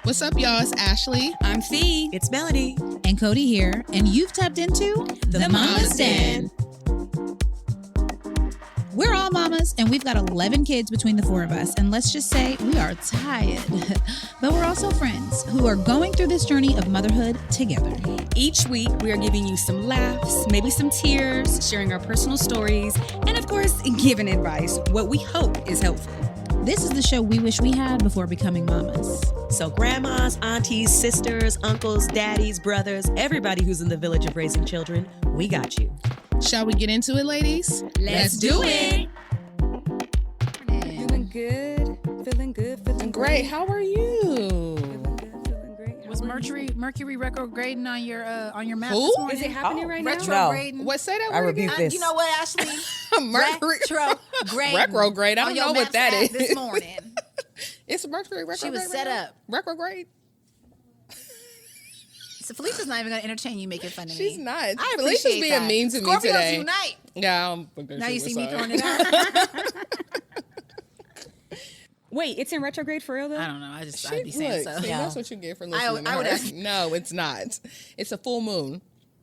What's up, y'all? It's Ashley. I'm Fee. It's Melody. And Cody here. And you've tapped into The Mama's Den. We're all mamas, and we've got 11 kids between the four of us. And let's just say we are tired. But we're also friends who are going through this journey of motherhood together. Each week, we are giving you some laughs, maybe some tears, sharing our personal stories, and of course, giving advice, what we hope is helpful. This is the show we wish we had before becoming mamas. So grandmas, aunties, sisters, uncles, daddies, brothers, everybody who's in the village of raising children, we got you. Shall we get into it, ladies? Let's do it. Feeling good, feeling Great. How are you? Feeling great. Was Mercury retrograding on your map Who? this morning? Is it happening right now? Retrograding. What? Say that I word rebuke again? this. You know what, Ashley? Mercury. Retrograde. Retrograde. I don't know what that is. This morning. It's Mercury retrograde. She was set right now? up. Retrograde. So Felicia's not even going to entertain you making fun of me. She's not. I Felicia's appreciate being that. mean to me Scorpios today. unite. Yeah. Now you see me throwing it out. Wait, it's in retrograde for real though? I don't know. I'd be saying so. See, Yeah. that's what you get for listening to I would her. ask- No, it's not. It's a full moon.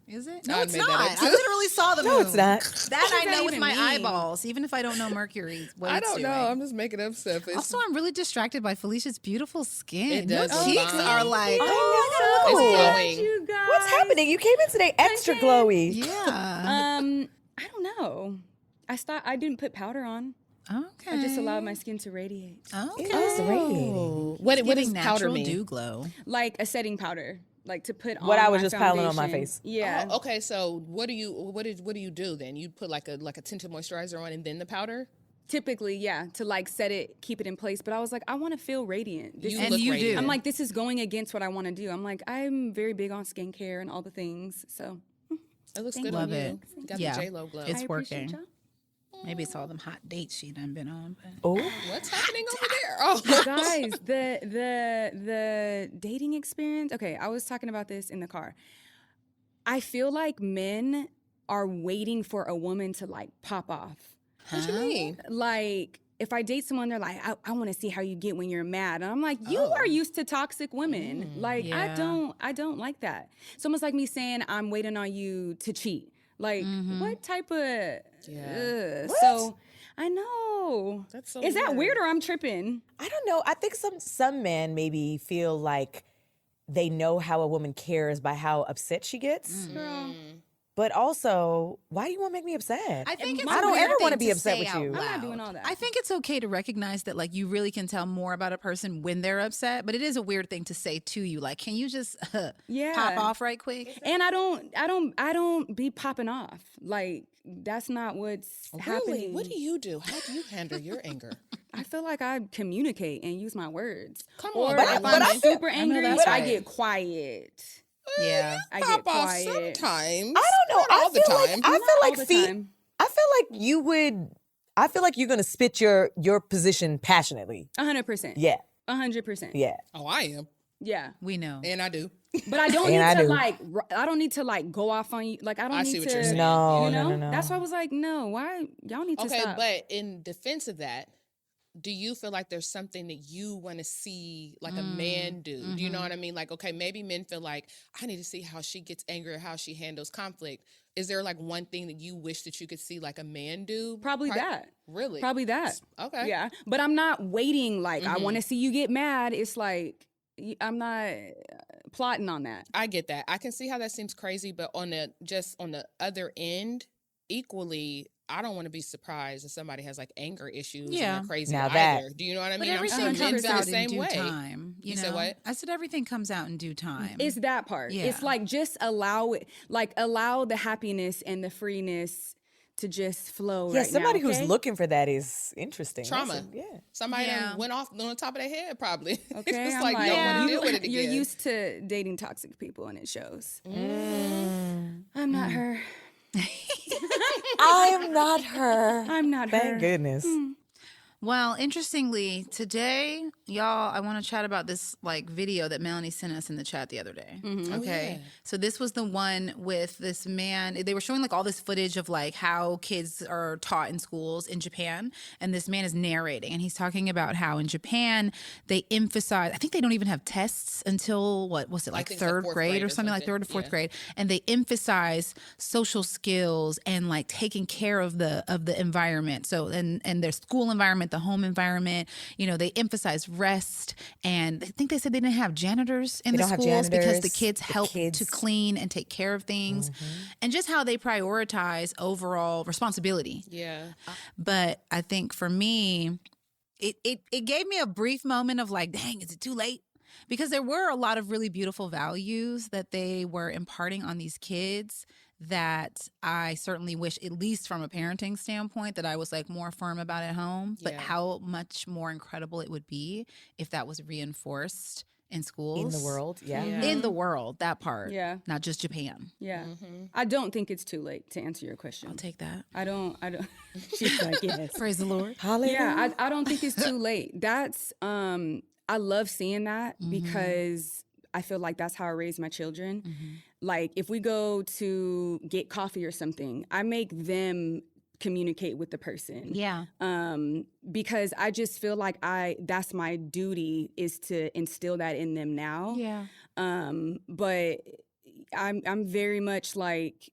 Is it? I No, it's made that not. up, too. I literally saw the moon. No, it's not. That I that know with even my mean? eyeballs, even if I don't know Mercury. What I it's don't know. doing. I'm just making up stuff. It's, Also, I'm really distracted by Felicia's beautiful skin. It does Your look cheeks fine. are like, I it's know. glowing. You guys. What's happening? You came in today extra glowy. yeah. I don't know. I didn't put powder on. Okay. I just allowed my skin to radiate. Okay. It's radiating. Oh. What does Giving powder natural mean? dew glow. Like a setting powder, like to put on. What I was my just piling on my foundation. face. Yeah. Oh, okay, so what do you do then? You put like a tinted moisturizer on and then the powder? Typically, yeah, to like set it, keep it in place. But I was like, I want to feel radiant. This You is- look you do. radiant. I'm like, this is going against what I want to do. I'm like, I'm very big on skincare and all the things. So It looks Thank good you. on Love you. it. You got Yeah. the J-Lo glow. It's I appreciate working. y'all. Maybe it's all them hot dates she done been on. But Oh, What's happening over there? Oh, Guys, the dating experience. Okay, I was talking about this in the car. I feel like men are waiting for a woman to like pop off. what you mean? Like if I date someone, they're like, I want to see how you get when you're mad. And I'm like, you Oh. are used to toxic women. Like Yeah. I don't like that. It's almost like me saying I'm waiting on you to cheat. Like what type of Yeah. So I know. That's so Is that weird. weird or I'm tripping? I don't know. I think some men maybe feel like they know how a woman cares by how upset she gets. Girl. But also, why do you want to make me upset? I think it's I a don't weird ever wanna thing be to upset say with out you. I'm not loud. doing all that. I think it's okay to recognize that like you really can tell more about a person when they're upset, but it is a weird thing to say to you. Like, can you just Yeah. pop off right quick? And I don't be popping off. Like that's not what's Really? happening. What do you do? How do you handle your anger? I feel like I communicate and use my words. Come Or on, But I- if but I'm I feel- super I know angry, that's I right. get quiet. Yeah. I Pop get off quiet. sometimes. I don't know. Not all the time. I Not feel all like the Fee- time. I feel like you would. I feel like you're gonna spit your position passionately. 100%. Yeah, 100%. yeah. Oh, I am, Yeah. We know. and I do. But I don't And need I to do. like. I don't need to like go off on you. Like I don't I need see what to. you're saying. No, you know? no. That's why I was like, no. Why y'all need to Okay, stop? but in defense of that, do you feel like there's something that you want to see like a man do? Do you know what I mean? Like, okay, maybe men feel like I need to see how she gets angry or how she handles conflict. Is there like one thing that you wish that you could see like a man do? Probably that. Really? Probably that. Okay. Yeah. But I'm not waiting. Like I want to see you get mad. It's like I'm not plotting on that. I get that. I can see how that seems crazy, but on the other end, equally, I don't want to be surprised if somebody has like anger issues Yeah. and they're crazy Now either. that- Do you know what I But mean? I'm everything sure men comes feel the out in same due way. time. You You know? said what? I said everything comes out in due time. It's that part. Yeah. It's like just allow it, like allow the happiness and the freeness to just flow. Yeah, right somebody now, who's okay? looking for that is interesting. Trauma. That's yeah. Somebody Yeah. done went off on the top of their head, probably. Okay, It's I'm like, you don't want to deal with it again. You're used to dating toxic people, and it shows. Mm. I'm not her. I am not her. I'm not her. Thank goodness. Well, interestingly, today, y'all, I want to chat about this like video that Melanie sent us in the chat the other day. Mm-hmm. Okay. yeah. So this was the one with this man. They were showing like all this footage of like how kids are taught in schools in Japan. And this man is narrating and he's talking about how in Japan they emphasize, I think they don't even have tests until what was it, like think it's like third fourth grade grade or or something, like something. third or fourth Yeah. grade. And they emphasize social skills and like taking care of the environment. So and their school environment, the home environment, you know, they emphasize rest. And I think they said they didn't have janitors in They the don't have schools because the janitors. kids The help to kids- clean and take care of things, and just how they prioritize overall responsibility. Yeah. But I think for me, it gave me a brief moment of like, dang, is it too late? Because there were a lot of really beautiful values that they were imparting on these kids that I certainly wish, at least from a parenting standpoint, that I was like more firm about at home. But Yeah. how much more incredible it would be if that was reinforced in schools. In the world, yeah. Yeah. In the world, that part. Yeah. Not just Japan. Yeah. Mm-hmm. I don't think it's too late to answer your question. I'll take that. I don't. She's like, yes. Praise the Lord. Hallelujah. Yeah, I don't think it's too late. That's I love seeing that because I feel like that's how I raise my children. Like if we go to get coffee or something, I make them communicate with the person. Yeah. Because I just feel like that's my duty is to instill that in them now. Yeah. But I'm very much like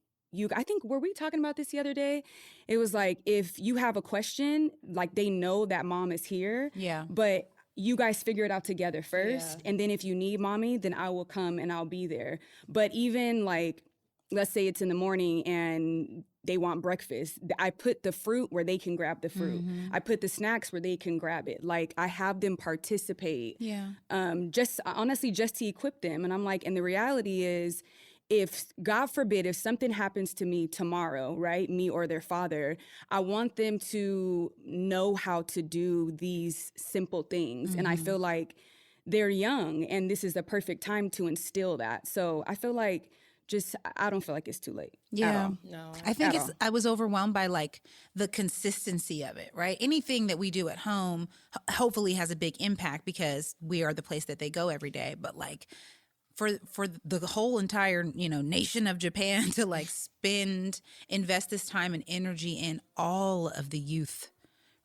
I think, were we talking about this the other day? It was like, if you have a question, like they know that mom is here. Yeah. But you guys figure it out together first. Yeah. And then if you need mommy, then I will come and I'll be there. But even like, let's say it's in the morning and they want breakfast, I put the fruit where they can grab the fruit. I put the snacks where they can grab it. Like I have them participate. Yeah. Just honestly, just to equip them. And I'm like, and the reality is, if God forbid, if something happens to me tomorrow, right, me or their father, I want them to know how to do these simple things. And I feel like they're young and this is the perfect time to instill that. So I feel like I don't feel like it's too late. At Yeah. all. No. I think At all. I was overwhelmed by like the consistency of it, right? Anything that we do at home hopefully has a big impact because we are the place that they go every day. But like for the whole entire, you know, nation of Japan to like invest this time and energy in all of the youth,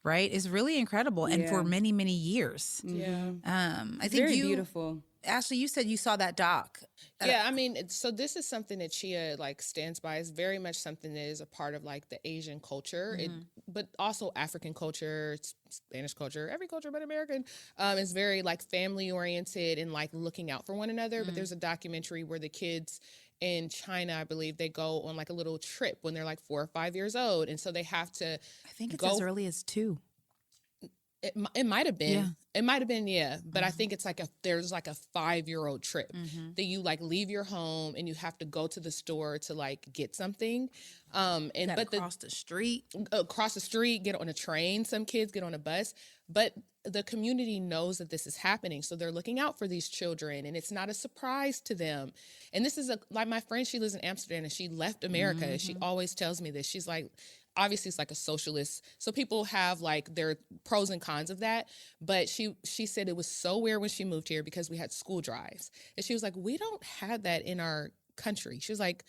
right, is really incredible. And for Yeah. many, many years. Yeah. I think Very beautiful. Ashley, you said you saw that doc. Yeah, I mean, so this is something that Chia like stands by. It's very much something that is a part of like the Asian culture, but also African culture, Spanish culture, every culture but American. It's very like family oriented and like looking out for one another. But there's a documentary where the kids in China, I believe, they go on like a little trip when they're like 4 or 5 years old, and so they have to. I think it's go- as early as 2. It might have been. Yeah. It might have been, yeah. But I think it's like there's like a 5-year-old trip that you like leave your home and you have to go to the store to like get something. And but across the street. across the street, get on a train, some kids get on a bus. But the community knows that this is happening. So they're looking out for these children and it's not a surprise to them. And this is like my friend, she lives in Amsterdam and she left America. She always tells me this. She's like, obviously it's like a socialist. So people have like their pros and cons of that. But she said it was so weird when she moved here because we had school drives. And she was like, we don't have that in our country. She was like,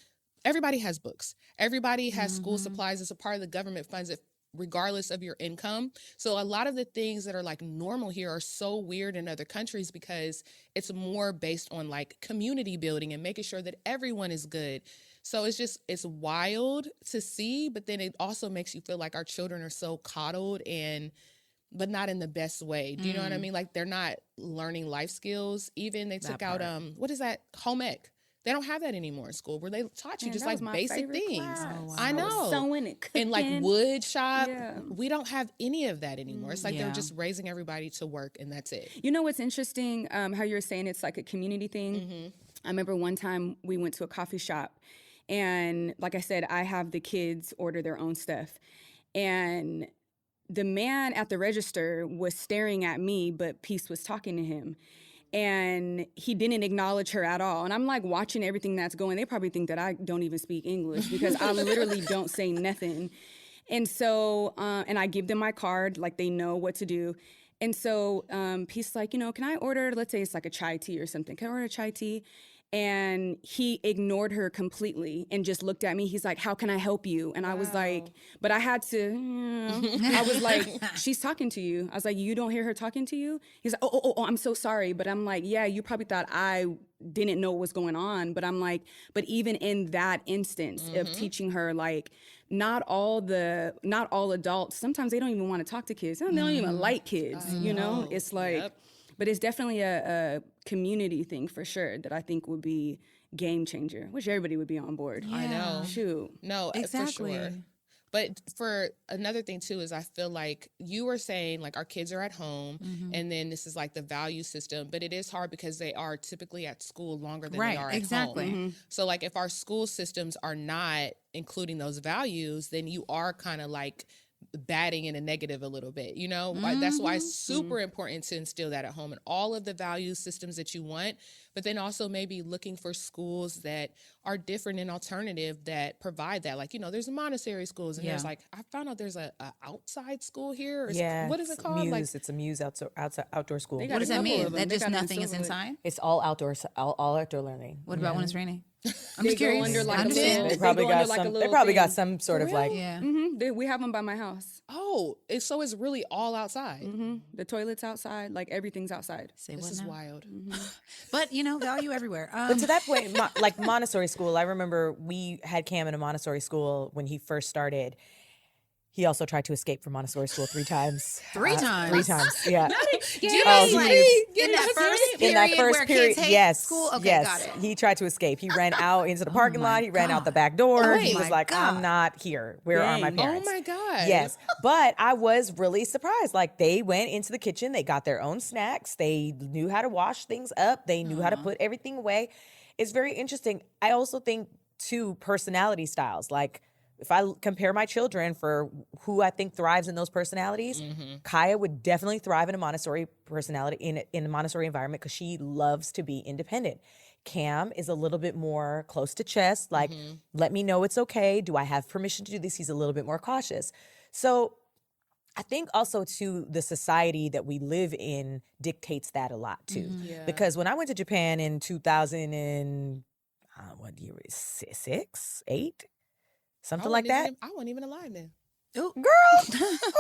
everybody has books. Everybody has school supplies. It's a part of the government funds it regardless of your income. So a lot of the things that are like normal here are so weird in other countries because it's more based on like community building and making sure that everyone is good. So it's wild to see, but then it also makes you feel like our children are so coddled but not in the best way. Do you know what I mean? Like they're not learning life skills. Even they took out, what is that? Home ec. They don't have that anymore in school where they taught you Man, just that like was my basic favorite things. class. Oh, wow. I I was know. sewing and And like cooking. wood shop, Yeah. we don't have any of that anymore. It's like Yeah. they're just raising everybody to work and that's it. You know what's interesting? How you were saying it's like a community thing. I remember one time we went to a coffee shop, and like I said, I have the kids order their own stuff, and the man at the register was staring at me, but Peace was talking to him. And he didn't acknowledge her at all. And I'm like watching everything that's going. They probably think that I don't even speak English because I literally don't say nothing. And so, and I give them my card, like they know what to do. And so he's like, can I order, let's say it's like a chai tea or something. Can I order a chai tea? And he ignored her completely and just looked at me. He's like, how can I help you? And I was like, but I had to, I was like, she's talking to you. I was like, you don't hear her talking to you? He's like, oh, I'm so sorry. But I'm like, yeah, you probably thought I didn't know what was going on. But I'm like, but even in that instance of teaching her, like, not all adults, sometimes they don't even want to talk to kids. They don't even like kids, It's like, but it's definitely a community thing for sure that I think would be game changer. Wish everybody would be on board. I know. Shoot. No, Exactly. for sure. But for another thing too is I feel like you were saying like our kids are at home and then this is like the value system, but it is hard because they are typically at school longer than they are at home. So like if our school systems are not including those values, then you are kind of like batting in a negative a little bit, That's why it's super important to instill that at home and all of the value systems that you want, but then also maybe looking for schools that are different and alternative that provide that. Like, there's Montessori schools and there's like, I found out there's a outside school here. What is it called? Muse. Like, It's a Muse outdoor school. What does that mean? That just nothing is inside? It's all outdoors, all outdoor learning. What about when it's raining? I'm They just go curious. under like I'm a just little- They saying. probably go got under like a some. They little probably got thing. some sort of like. Yeah. We have them by my house. oh, so it's really all outside. The toilet's outside, like everything's outside. Say This what is now? wild. But, value everywhere. But to that point, like Montessori school, I remember we had Cam in a Montessori school when he first started. He also tried to escape from Montessori school 3 times. 3 times? 3 times, yeah. Do you Oh, mean, like, he- in that first period In that first where period, kids hate yes, school? Okay, yes. got it. He tried to escape. He ran out into the parking my lot. He ran out the God. back door. Oh He was my like, God. I'm not here. Where are my Dang. Oh parents? my God. Yes. But I was really surprised. Like they went into the kitchen, they got their own snacks, they knew how to wash things up, they knew how to put everything away. It's very interesting. I also think too, personality styles. Like if I compare my children for who I think thrives in those personalities, Kaya would definitely thrive in a Montessori personality, in a Montessori environment, because she loves to be independent. Cam is a little bit more close to chest, like, let me know it's okay. Do I have permission to do this? He's a little bit more cautious. So I think also too, the society that we live in dictates that a lot too. Yeah. Because when I went to Japan in 2000 and what year is 6, 8? Something like that. I wasn't even alive then. Girl, who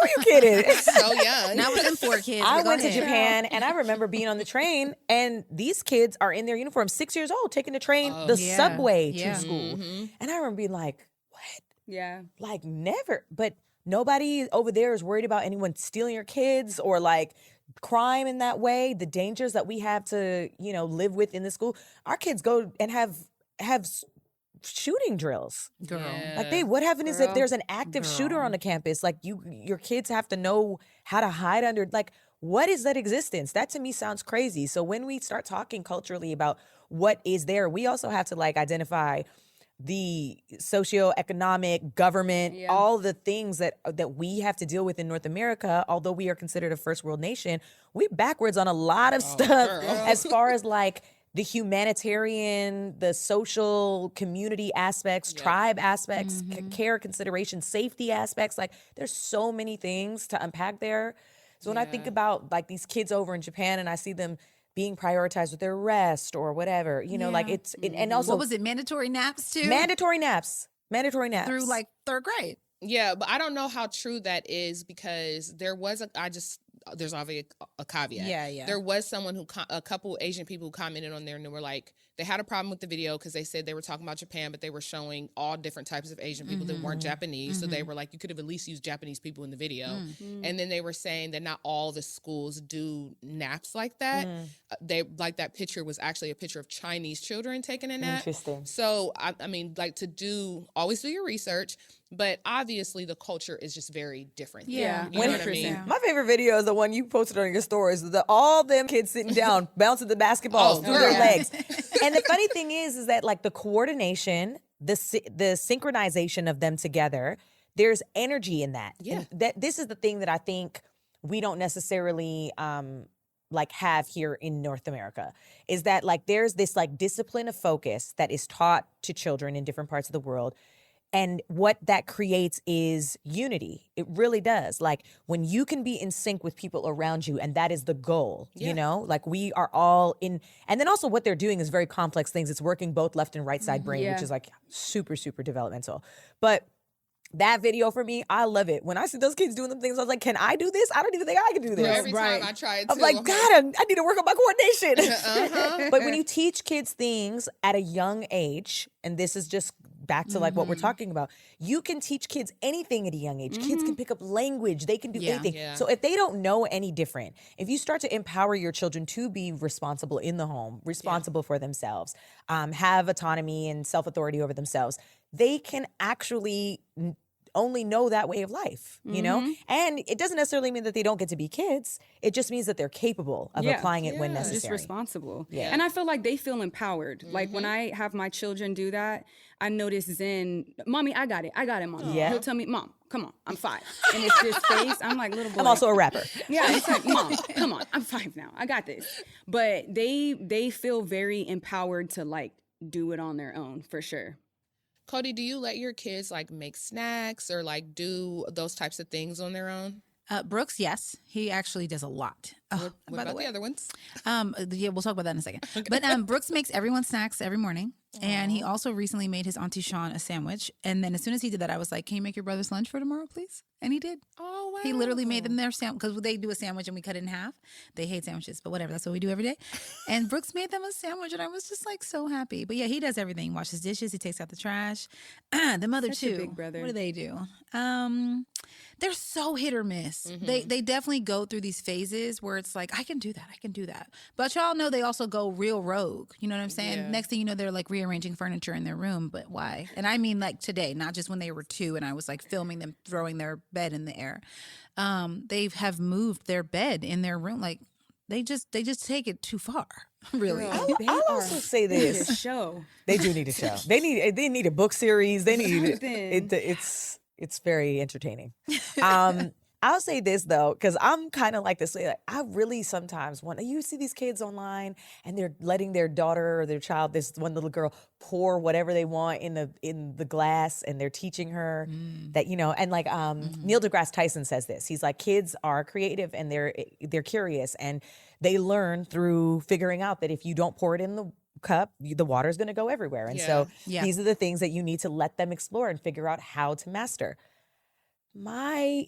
are you kidding? So young. Not with them 4 kids. I but go went to ahead. Japan and I remember being on the train and these kids are in their uniform, 6 years old, taking the train, the yeah. subway Yeah. to school. And I remember being like, what? Yeah. Like never. But nobody over there is worried about anyone stealing your kids or like crime in that way. The dangers that we have to, live with in the school. Our kids go and have shooting drills. Girl. Like what happens is if Girl. there's an active shooter on the campus, like your kids have to know how to hide under, like, what is that existence? That to me sounds crazy. So when we start talking culturally about what is there, we also have to like identify the socioeconomic, government, all the things that we have to deal with in North America. Although we are considered a first world nation, we backwards on a lot of stuff as far as like the humanitarian, the social community aspects, tribe aspects, care consideration, safety aspects. Like there's so many things to unpack there. So when I think about like these kids over in Japan and I see them being prioritized with their rest or whatever, like and also What was it? Mandatory naps too? mandatory naps Through like 3rd grade. Yeah, but I don't know how true that is because there was there's obviously a caveat. Yeah. There was someone a couple Asian people who commented on there and they were like, they had a problem with the video because they said they were talking about Japan, but they were showing all different types of Asian people that weren't Japanese. So they were like, you could have at least used Japanese people in the video. And then they were saying that not all the schools do naps like that. They like that picture was actually a picture of Chinese children taking a nap. Interesting. So I mean, like always do your research, but obviously the culture is just very different. Yeah. You know what I mean? My favorite video is the one you posted on your stories. All them kids sitting down, bouncing the basketballs through their legs. And the funny thing is that like the coordination, the synchronization of them together, there's energy in that. Yeah. And this is the thing that I think we don't necessarily like have here in North America, is that like there's this like discipline of focus that is taught to children in different parts of the world. And what that creates is unity. It really does. Like when you can be in sync with people around you, and that is the goal, you know, like we are all in. And then also what they're doing is very complex things. It's working both left and right side brain, which is like super, super developmental. But that video for me, I love it. When I see those kids doing them things, I was like, can I do this? I don't even think I can do this. Every time I try it, I'm like, God, I need to work on my coordination. But when you teach kids things at a young age, and this is just back to like what we're talking about, you can teach kids anything at a young age. Kids can pick up language. They can do anything. Yeah. So if they don't know any different, if you start to empower your children to be responsible in the home, responsible for themselves, have autonomy and self-authority over themselves, they can actually only know that way of life, you know? And it doesn't necessarily mean that they don't get to be kids. It just means that they're capable of applying it when necessary. Just responsible. Yeah. And I feel like they feel empowered. Like when I have my children do that, I notice Zen, Mommy, I got it, Mom. Yeah. He'll tell me, Mom, come on, I'm 5. And it's this face, I'm like, little boy. I'm also a rapper. Yeah, it's like, Mom, come on, I'm 5 now, I got this. But they feel very empowered to like do it on their own, for sure. Cody, do you let your kids like make snacks or like do those types of things on their own? Brooks, yes, he actually does a lot. Oh, What by about the way, the other ones? yeah, we'll talk about that in a second. But Brooks makes everyone snacks every morning, and he also recently made his Auntie Sean a sandwich. And then as soon as he did that, I was like, "Can you make your brother's lunch for tomorrow, please?" And he did. Oh wow! He literally made them their sandwich because they do a sandwich and we cut it in half. They hate sandwiches, but whatever. That's what we do every day. And Brooks made them a sandwich, and I was just like so happy. But yeah, he does everything. He washes dishes. He takes out the trash. The mother Such a too. big brother. What do they do? They're so hit or miss. They definitely go through these phases where it's like, I can do that. But y'all know they also go real rogue. You know what I'm saying? Yeah. Next thing you know, they're like rearranging furniture in their room. But why? And I mean like today, not just when they were 2 and I was like filming them throwing their bed in the air. They have moved their bed in their room. Like they just take it too far. Really. I'll also say this. Show. They do need a show. They need a book series. They need Something. it's very entertaining. I'll say this though, because I'm kind of like this. Like, I really sometimes want you see these kids online and they're letting their daughter or their child, this one little girl, pour whatever they want in the glass, and they're teaching her that, you know, and like Neil deGrasse Tyson says this. He's like, kids are creative and they're curious and they learn through figuring out that if you don't pour it in the cup, the water is going to go everywhere. And so these are the things that you need to let them explore and figure out how to master. My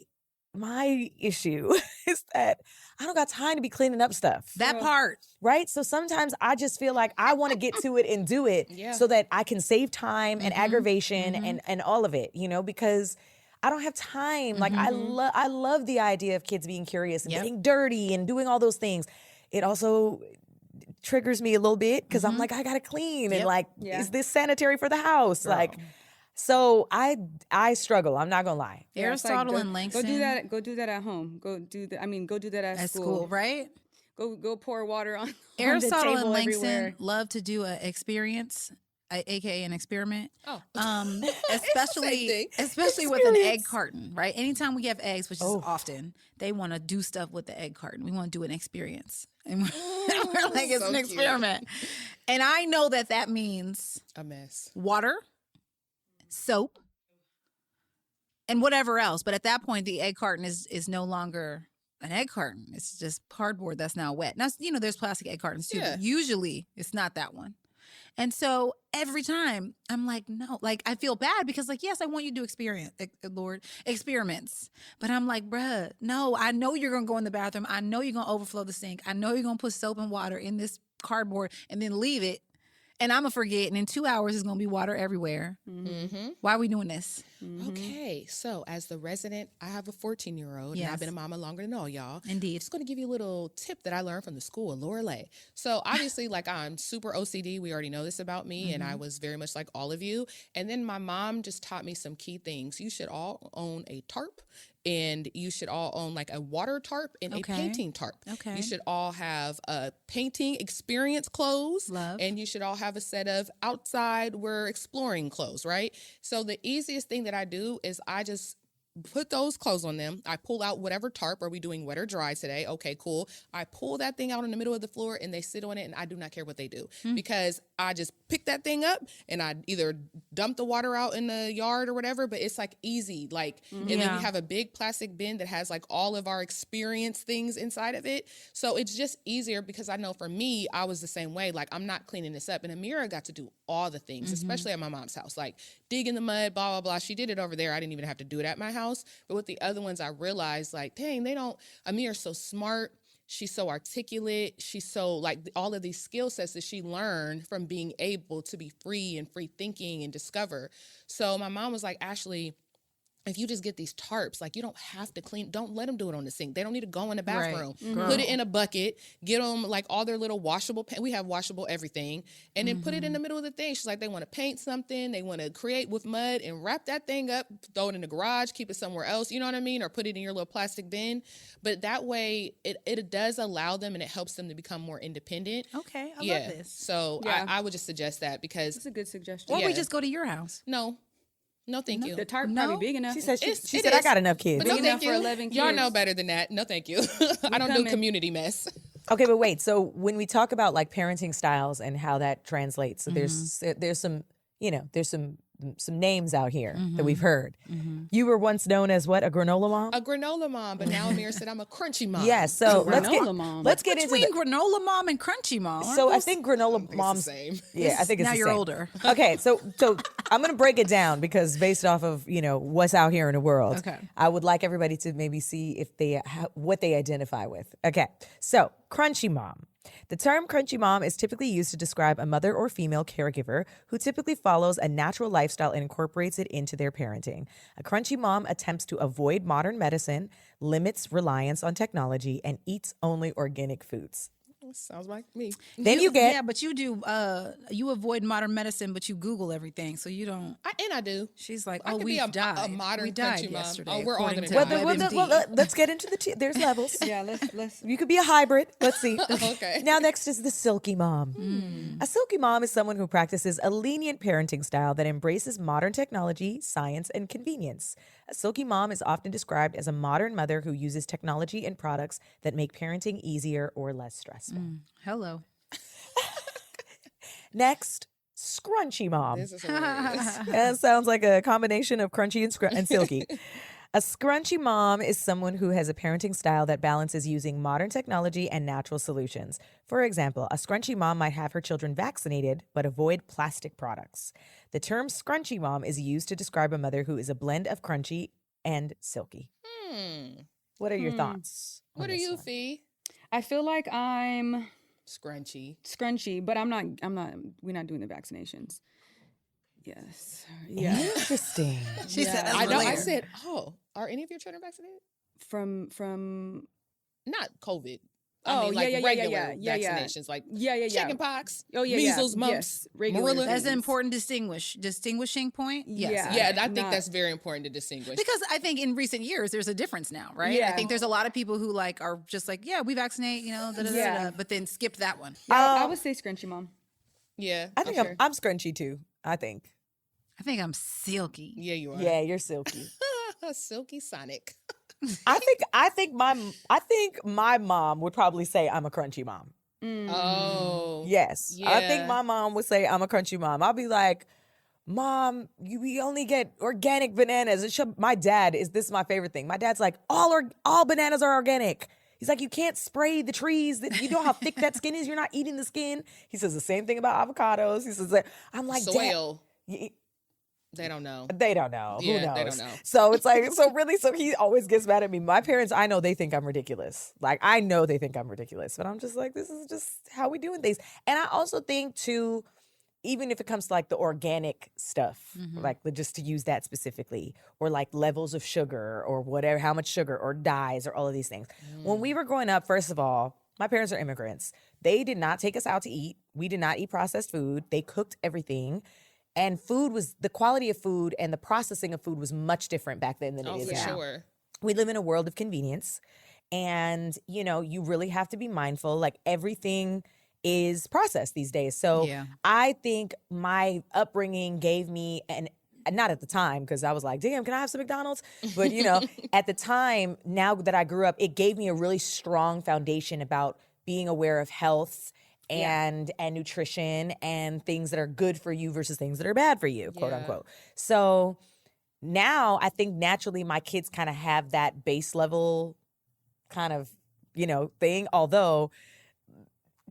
issue is that I don't got time to be cleaning up stuff. That part. Right? So sometimes I just feel like I want to get to it and do it so that I can save time and aggravation and all of it, you know, because I don't have time. Like I love the idea of kids being curious and getting dirty and doing all those things. It also triggers me a little bit because I'm like, I gotta clean and like, is this sanitary for the house? Girl. Like, so I struggle. I'm not gonna lie. Aristotle and Langston. Go do that at home. Go do that at school. Right? Go pour water on Aristotle the and table Langston everywhere. love to do an experience, aka an experiment. Oh. Especially with an egg carton, right? Anytime we have eggs, which is often, they want to do stuff with the egg carton. We want to do an experience. And we're like, it's an experiment. And I know that means A mess. water, soap, and whatever else. But at that point, the egg carton is no longer an egg carton. It's just cardboard that's now wet. Now, you know, there's plastic egg cartons too. But usually it's not that one. And so every time I'm like, no, like I feel bad because like, yes, I want you to do experiments. But I'm like, bruh, no, I know you're going to go in the bathroom. I know you're going to overflow the sink. I know you're going to put soap and water in this cardboard and then leave it. And I'm going to forget. And in 2 hours, there's going to be water everywhere. Why are we doing this? Okay, so as the resident, I have a 14-year-old, and I've been a mama longer than all y'all. Indeed. I'm just going to give you a little tip that I learned from the school of Lorelei. So obviously, like I'm super OCD. We already know this about me, and I was very much like all of you. And then my mom just taught me some key things. You should all own a tarp. And you should all own like a water tarp and a painting tarp. Okay. You should all have a painting experience clothes. Love. And you should all have a set of outside we're exploring clothes, right? So the easiest thing that I do is I just put those clothes on them. I pull out whatever tarp. Are we doing wet or dry today? Okay, cool. I pull that thing out in the middle of the floor and they sit on it, and I do not care what they do because I just pick that thing up and I either dump the water out in the yard or whatever, but it's like easy. Like, and then we have a big plastic bin that has like all of our experience things inside of it. So it's just easier because I know for me, I was the same way. Like, I'm not cleaning this up. And Amira got to do all the things, especially at my mom's house, like dig in the mud, blah, blah, blah. She did it over there. I didn't even have to do it at my house. But with the other ones, I realized like, dang, Amira's so smart. She's so articulate. She's so like all of these skill sets that she learned from being able to be free and free thinking and discover. So my mom was like, Ashley, if you just get these tarps, like you don't have to clean, don't let them do it on the sink. They don't need to go in the bathroom. Right. Put it in a bucket, get them like all their little washable, we have washable everything, and then put it in the middle of the thing. She's like, they want to paint something, they want to create with mud and wrap that thing up, throw it in the garage, keep it somewhere else, you know what I mean? Or put it in your little plastic bin. But that way it does allow them and it helps them to become more independent. Okay, I love this. So Yeah. I would just suggest that because That's a good suggestion. Or we Yeah. just go to your house. no, thank you. The tarp No. probably big enough. She said, It she said I is. got enough kids. But no, Big thank enough for you. 11 Y'all kids. know better than that. No, thank you. I don't do coming. community mess. Okay, but wait. So when we talk about like parenting styles and how that translates, so there's some, there's some names out here that we've heard. You were once known as what? A granola mom? A granola mom, but now Amir said I'm a crunchy mom. Yes. So let's get Granola mom. let's get into Between the, granola mom and crunchy mom. aren't so I those- think granola It's the moms. same. Yeah, I think it's now the you're same. older. Okay, so I'm gonna break it down because based off of what's out here in the world, Okay. I would like everybody to maybe see if they what they identify with. Okay, so crunchy mom. The term crunchy mom is typically used to describe a mother or female caregiver who typically follows a natural lifestyle and incorporates it into their parenting. A crunchy mom attempts to avoid modern medicine, limits reliance on technology, and eats only organic foods. Sounds like me. Then you get yeah, but you do you avoid modern medicine, but you Google everything, so you don't. I do. She's like, I oh, could we be died. a modern we died country mom. yesterday. Oh, we're all according gonna to die. WebMD. let's get into there's levels. Yeah, let's. You could be a hybrid. Let's see. Okay. Now, next is the silky mom. A silky mom is someone who practices a lenient parenting style that embraces modern technology, science, and convenience. A silky mom is often described as a modern mother who uses technology and products that make parenting easier or less stressful. Hello. Next, scrunchy mom. This is hilarious. That sounds like a combination of crunchy and silky. A scrunchy mom is someone who has a parenting style that balances using modern technology and natural solutions. For example, a scrunchy mom might have her children vaccinated but avoid plastic products. The term scrunchy mom is used to describe a mother who is a blend of crunchy and silky. What are your thoughts? on What are this you, one? Fee? I feel like I'm Scrunchy. scrunchy, but I'm not. We're not doing the vaccinations. Yes. Yeah. Interesting. She said, that's I know. I weird. said, are any of your children vaccinated? From. Not COVID. Oh, I mean, like yeah, regular yeah. vaccinations, like Yeah. chickenpox, Oh yeah. measles, mumps, Yes, regular marilla. That's an things. important distinguishing point. Yes. Yeah. Yeah, I think Not- that's very important to distinguish. Because I think in recent years there's a difference now, right? I Yeah. think there's a lot of people who like are just like, yeah, we vaccinate, Yeah. but then skip that one. I would say scrunchy mom. Yeah, I think sure. I'm scrunchy too. I think. I think I'm silky. yeah, you are. Yeah, you're silky. Silky Sonic. I think my mom would probably say I'm a crunchy mom. Oh, Yes. I think Yeah. my mom would say I'm a crunchy mom. I'll be like, Mom, we only get organic bananas. My dad this is my favorite thing. My dad's like, all bananas are organic. He's like, you can't spray the trees. You know how thick that skin is? You're not eating the skin. He says the same thing about avocados. He says that. I'm like, Dad, soil. y- They don't know. they don't know. Who Yeah, knows? they don't know. So it's like, so he always gets mad at me. My parents, I know they think I'm ridiculous. Like, I know they think I'm ridiculous, but I'm just like, this is just how we doing things. And I also think too, even if it comes to like the organic stuff, like just to use that specifically, or like levels of sugar or whatever, how much sugar or dyes or all of these things. When we were growing up, first of all, my parents are immigrants. They did not take us out to eat. We did not eat processed food. They cooked everything. And the quality of food and the processing of food was much different back then than Oh, it is for now. sure. We live in a world of convenience, and you really have to be mindful. Like, everything is processed these days. So Yeah. I think my upbringing gave me not at the time, because I was like, damn, can I have some McDonald's? But, you know, at the time, now that I grew up, it gave me a really strong foundation about being aware of health and nutrition and things that are good for you versus things that are bad for you, quote unquote. So now I think naturally my kids kind of have that base level kind of, you know, thing. Although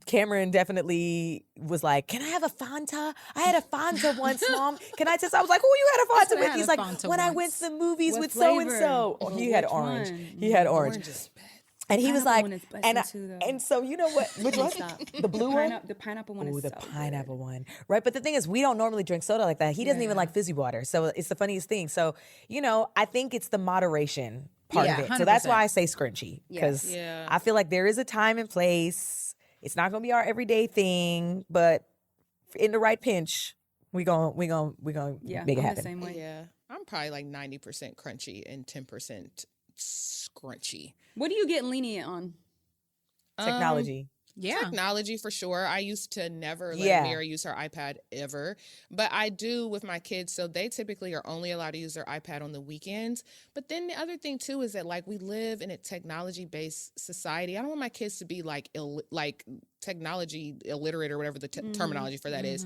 Cameron definitely was like, can I have a Fanta? I had a Fanta once, Mom. Can I just, I was like, who you had a Fanta with? He's like, when I went to the movies What with flavor? so-and-so. Oh, he had Which orange. one? He had orange. Orange is bad. And he was Pineapple like, one is busting too, though. and so you know what? Which one? Stop. The blue one? The pineapple one Ooh, is the so pineapple good. one. Right. But the thing is, we don't normally drink soda like that. He doesn't even like fizzy water. So it's the funniest thing. So, you know, I think it's the moderation part of Yeah, it. So that's 100%. why I say scrunchy. Because Yeah. I feel like there is a time and place. It's not going to be our everyday thing, but in the right pinch, we gonna make it I'm the happen. same way. Yeah. I'm probably like 90% crunchy and 10% scrunchy. What do you get lenient on? Technology. Yeah. Technology for sure. I used to never let Yeah. Amira use her iPad ever, but I do with my kids. So they typically are only allowed to use their iPad on the weekends. But then the other thing too is that like we live in a technology-based society. I don't want my kids to be like like technology illiterate or whatever the terminology for that is.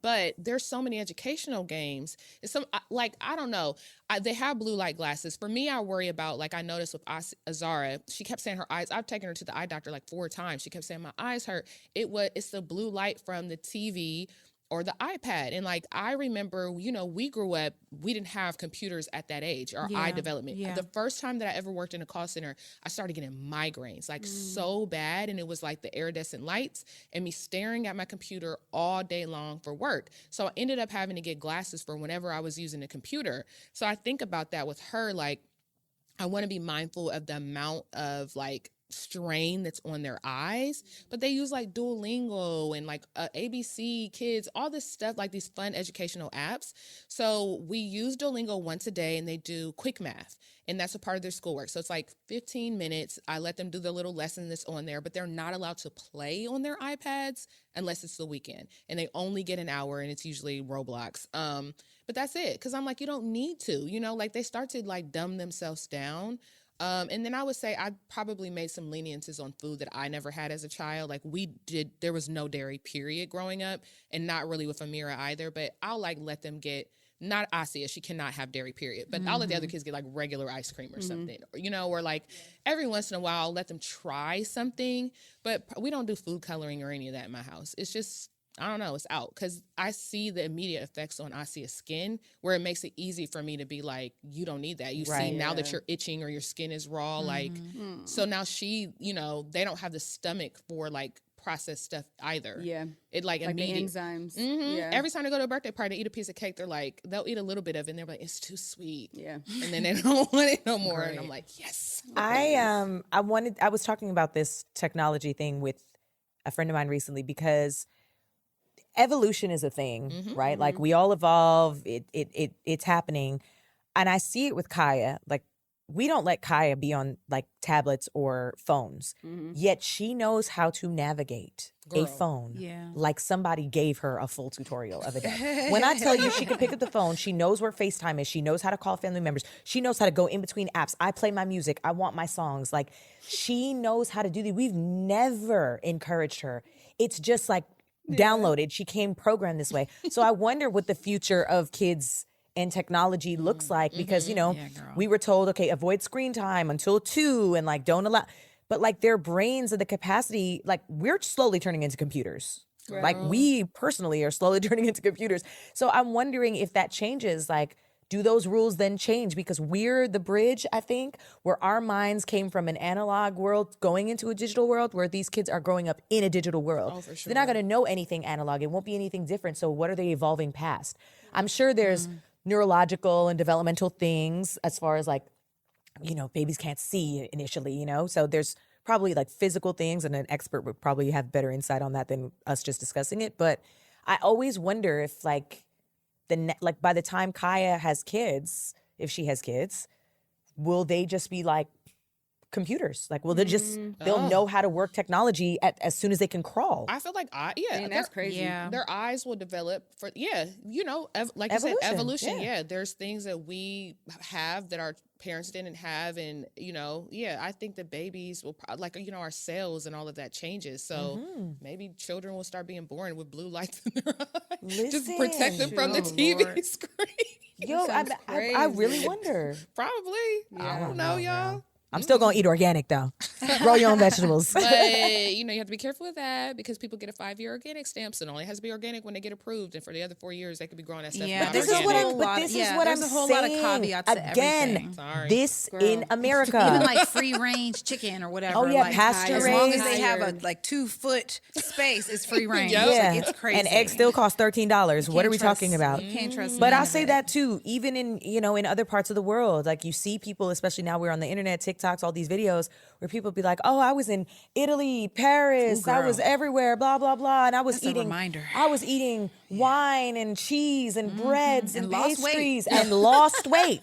But there's so many educational games. It's some like I don't know. They have blue light glasses. For me, I worry about like I noticed with Azara. She kept saying her eyes. I've taken her to the eye doctor like 4 times. She kept saying my eyes hurt. It's the blue light from the TV or the iPad. And like I remember, you know, we grew up, we didn't have computers at that age, our eye development. Yeah. The first time that I ever worked in a call center, I started getting migraines, like so bad. And it was like the iridescent lights and me staring at my computer all day long for work. So I ended up having to get glasses for whenever I was using a computer. So I think about that with her, like I want to be mindful of the amount of like strain that's on their eyes, but they use like Duolingo and like ABC Kids, all this stuff, like these fun educational apps. So we use Duolingo once a day and they do quick math, and that's a part of their schoolwork. So it's like 15 minutes. I let them do their little lesson that's on there, but they're not allowed to play on their iPads unless it's the weekend, and they only get an hour, and it's usually Roblox. But that's it, because I'm like, you don't need to, you know, like they start to like dumb themselves down. And then I would say I probably made some leniences on food that I never had as a child. Like there was no dairy period growing up, and not really with Amira either, but I'll like let them get, not Asia, she cannot have dairy period, but I'll let the other kids get like regular ice cream or something, you know, or like every once in a while I'll let them try something, but we don't do food coloring or any of that in my house. It's just, I don't know, it's out, because I see the immediate effects on Asia's skin where it makes it easy for me to be like, you don't need that. You see now that you're itching or your skin is raw, like, so now she, you know, they don't have the stomach for like processed stuff either. Yeah. It like Like the immediate. enzymes. Mhm. Yeah. Every time they go to a birthday party, they eat a piece of cake, they're like, they'll eat a little bit of it and they're like, it's too sweet. Yeah. And then they don't want it no more. And I'm like, yes. I was talking about this technology thing with a friend of mine recently, because evolution is a thing, right? Like we all evolve. It's happening. And I see it with Kaya. Like we don't let Kaya be on like tablets or phones. Yet she knows how to navigate a phone like somebody gave her a full tutorial of it. When I tell you she can pick up the phone, she knows where FaceTime is. She knows how to call family members. She knows how to go in between apps. I play my music. I want my songs. Like she knows how to do that. We've never encouraged her. It's just like downloaded. She came programmed this way. So I wonder what the future of kids and technology looks like, because, you know, we were told, okay, avoid screen time until 2 and like don't allow, but like their brains and the capacity, like we're slowly turning into computers. Like we personally are slowly turning into computers. So I'm wondering if that changes, like, do those rules then change? Because we're the bridge, I think, where our minds came from an analog world going into a digital world, where these kids are growing up in a digital world. Oh, for sure. They're not going to know anything analog. It won't be anything different. So what are they evolving past? I'm sure there's neurological and developmental things as far as like, you know, babies can't see initially, you know? So there's probably like physical things, and an expert would probably have better insight on that than us just discussing it. But I always wonder if like, like by the time Kaya has kids, if she has kids, will they just be like computers? Like, will they'll know how to work technology as soon as they can crawl? I feel like Dang, that's crazy. Yeah. their eyes will develop for like you said, evolution. Yeah. There's things that we have that our parents didn't have, and I think that babies will our cells and all of that changes. So maybe children will start being born with blue lights in their eyes. Just protect them from the TV Lord. screen. Yo, I really wonder. Probably. I don't know, y'all. I'm still gonna eat organic though. Grow your own vegetables. But you have to be careful with that because people get a 5-year organic stamp, so it only has to be organic when they get approved, and for the other 4 years they could be growing that stuff. Yeah, not This is what organic. I'm. But this is what there's I'm a whole saying. lot of caveats to Again, everything. Sorry. this Girl. in America. Even like free range chicken or whatever. Oh, yeah, like, pasture as long as raised. they have a 2-foot space, it's free range. Yep. yeah, Like, it's crazy. and eggs still cost $13. What are we talking about? You can't trust. But none I'll of say it. that too, even in other parts of the world, like you see people, especially now we're on the internet, TikToks, all these videos where people be like, "Oh, I was in Italy, Paris, Ooh, I was girl. everywhere, blah blah blah," and I was That's a eating, reminder. I was eating wine and cheese and breads and And lost weight. pastries and lost weight.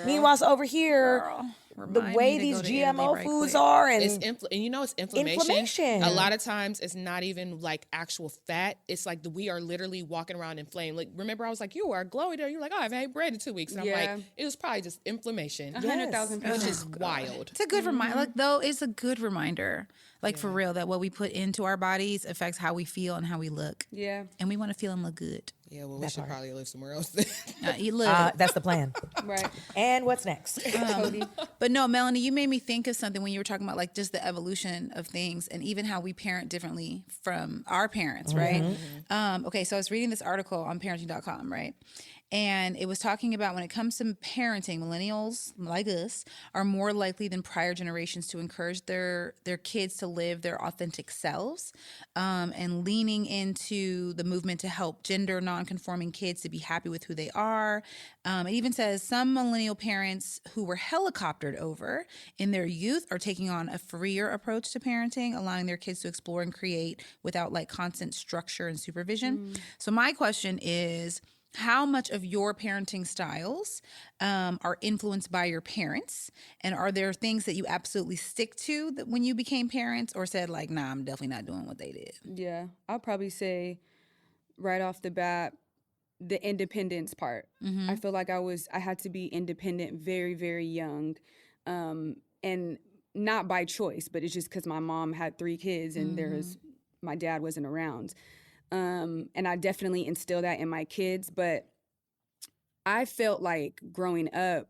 Meanwhile, it's over here. Girl, The remind way me to these go to Italy GMO right foods quick. are, and It's it's inflammation. Inflammation. A lot of times it's not even like actual fat. It's like we are literally walking around inflamed. Like remember, I was like, "You are glowy there." You're like, "Oh, I haven't had bread in 2 weeks," and I'm Yeah. like, "It was probably just inflammation." 100,000 Which pounds. is wild. It's a good reminder. Like though, it's a good reminder. Like for real, that what we put into our bodies affects how we feel and how we look, Yeah. and we want to feel and look good. Yeah, well, we should probably live somewhere else. Then. You look. that's the plan. Right. And what's next? Cody. But no, Melanie, you made me think of something when you were talking about like just the evolution of things and even how we parent differently from our parents, right? Okay, so I was reading this article on parenting.com, right? And it was talking about when it comes to parenting, millennials like us are more likely than prior generations to encourage their kids to live their authentic selves, and leaning into the movement to help gender nonconforming kids to be happy with who they are. It even says some millennial parents who were helicoptered over in their youth are taking on a freer approach to parenting, allowing their kids to explore and create without like constant structure and supervision. So my question is, how much of your parenting styles are influenced by your parents? And are there things that you absolutely stick to that when you became parents, or said like, nah, I'm definitely not doing what they did? Yeah. I'll probably say right off the bat, the independence part. I feel like I had to be independent very, very young. And not by choice, but it's just because my mom had 3 kids and my dad wasn't around. And I definitely instill that in my kids. But I felt like growing up,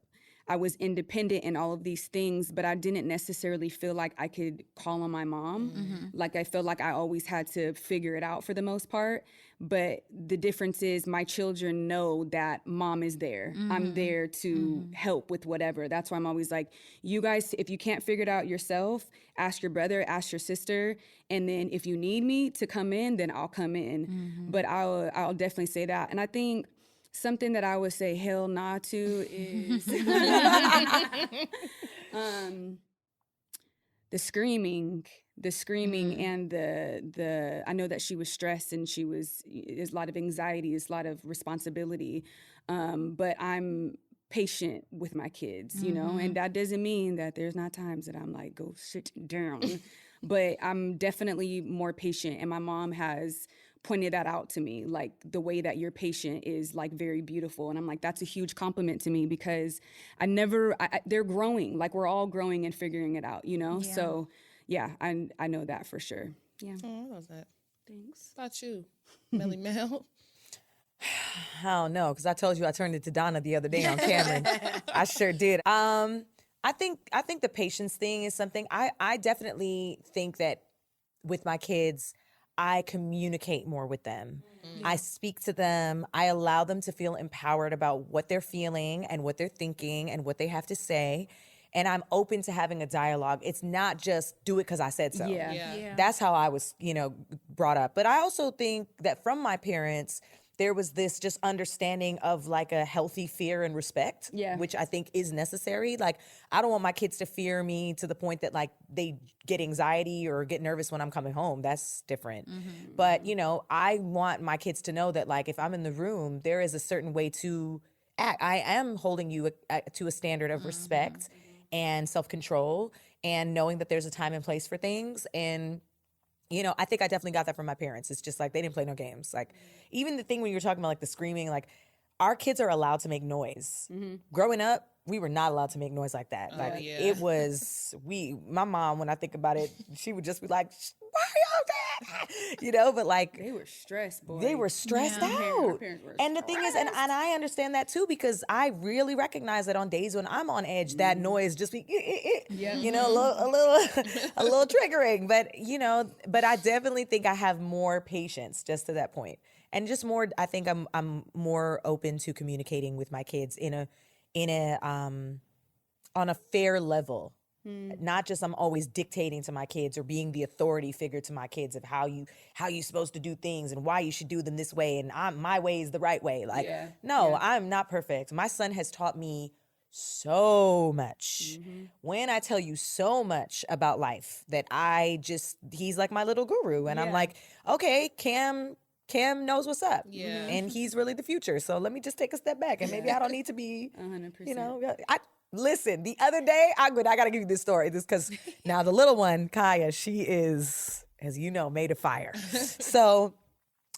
I was independent in all of these things, but I didn't necessarily feel like I could call on my mom. Like I felt like I always had to figure it out for the most part. But the difference is my children know that mom is there. I'm there to help with whatever. That's why I'm always like, you guys, if you can't figure it out yourself, ask your brother, ask your sister. And then if you need me to come in, then I'll come in. But I'll definitely say that. And I think something that I would say hell nah to is the screaming and the I know that she was stressed and there's a lot of anxiety, there's a lot of responsibility, but I'm patient with my kids, you know, and that doesn't mean that there's not times that I'm like, go sit down, but I'm definitely more patient, and my mom has pointed that out to me, like the way that you're patient is like very beautiful, and I'm like, that's a huge compliment to me because they're growing, like we're all growing and figuring it out, you know. Yeah. So yeah, I know that for sure. Yeah. Oh, I love that. Thanks. How about you, Melly Mel? I don't know, because I told you I turned it to Donna the other day on Cameron. I sure did. I think the patience thing is something I definitely think that with my kids, I communicate more with them. I speak to them. I allow them to feel empowered about what they're feeling and what they're thinking and what they have to say. And I'm open to having a dialogue. It's not just do it because I said so. Yeah. Yeah. That's how I was, brought up. But I also think that from my parents, there was this just understanding of like a healthy fear and respect, Yeah. which I think is necessary. Like, I don't want my kids to fear me to the point that like they get anxiety or get nervous when I'm coming home. That's different. But, I want my kids to know that like if I'm in the room, there is a certain way to act. I am holding you to a standard of respect and self-control. and knowing that there's a time and place for things. And you know, I think I definitely got that from my parents. It's just like they didn't play no games. Like even the thing when you were talking about like the screaming, like our kids are allowed to make noise. Growing up, we were not allowed to make noise like that. Like it was my mom, when I think about it, she would just be like, why y'all that? You know, but like They were stressed, boy. they were stressed out. Our parents were And the thing is, and I understand that too, because I really recognize that on days when I'm on edge, that noise just be, you know, a little triggering. But you know, but I definitely think I have more patience just to that point, and just more. I think I'm more open to communicating with my kids in a on a fair level. Not just I'm always dictating to my kids or being the authority figure to my kids of how you supposed to do things and why you should do them this way and my way is the right way. Like I'm not perfect. My son has taught me so much. When I tell you so much about life that he's like my little guru, and I'm like, okay, Cam knows what's up. And he's really the future. So let me just take a step back, and maybe I don't need to be 100%. You know, listen, the other day, I got to give you this story. This because now the little one, Kaya, she is, as you know, made of fire. So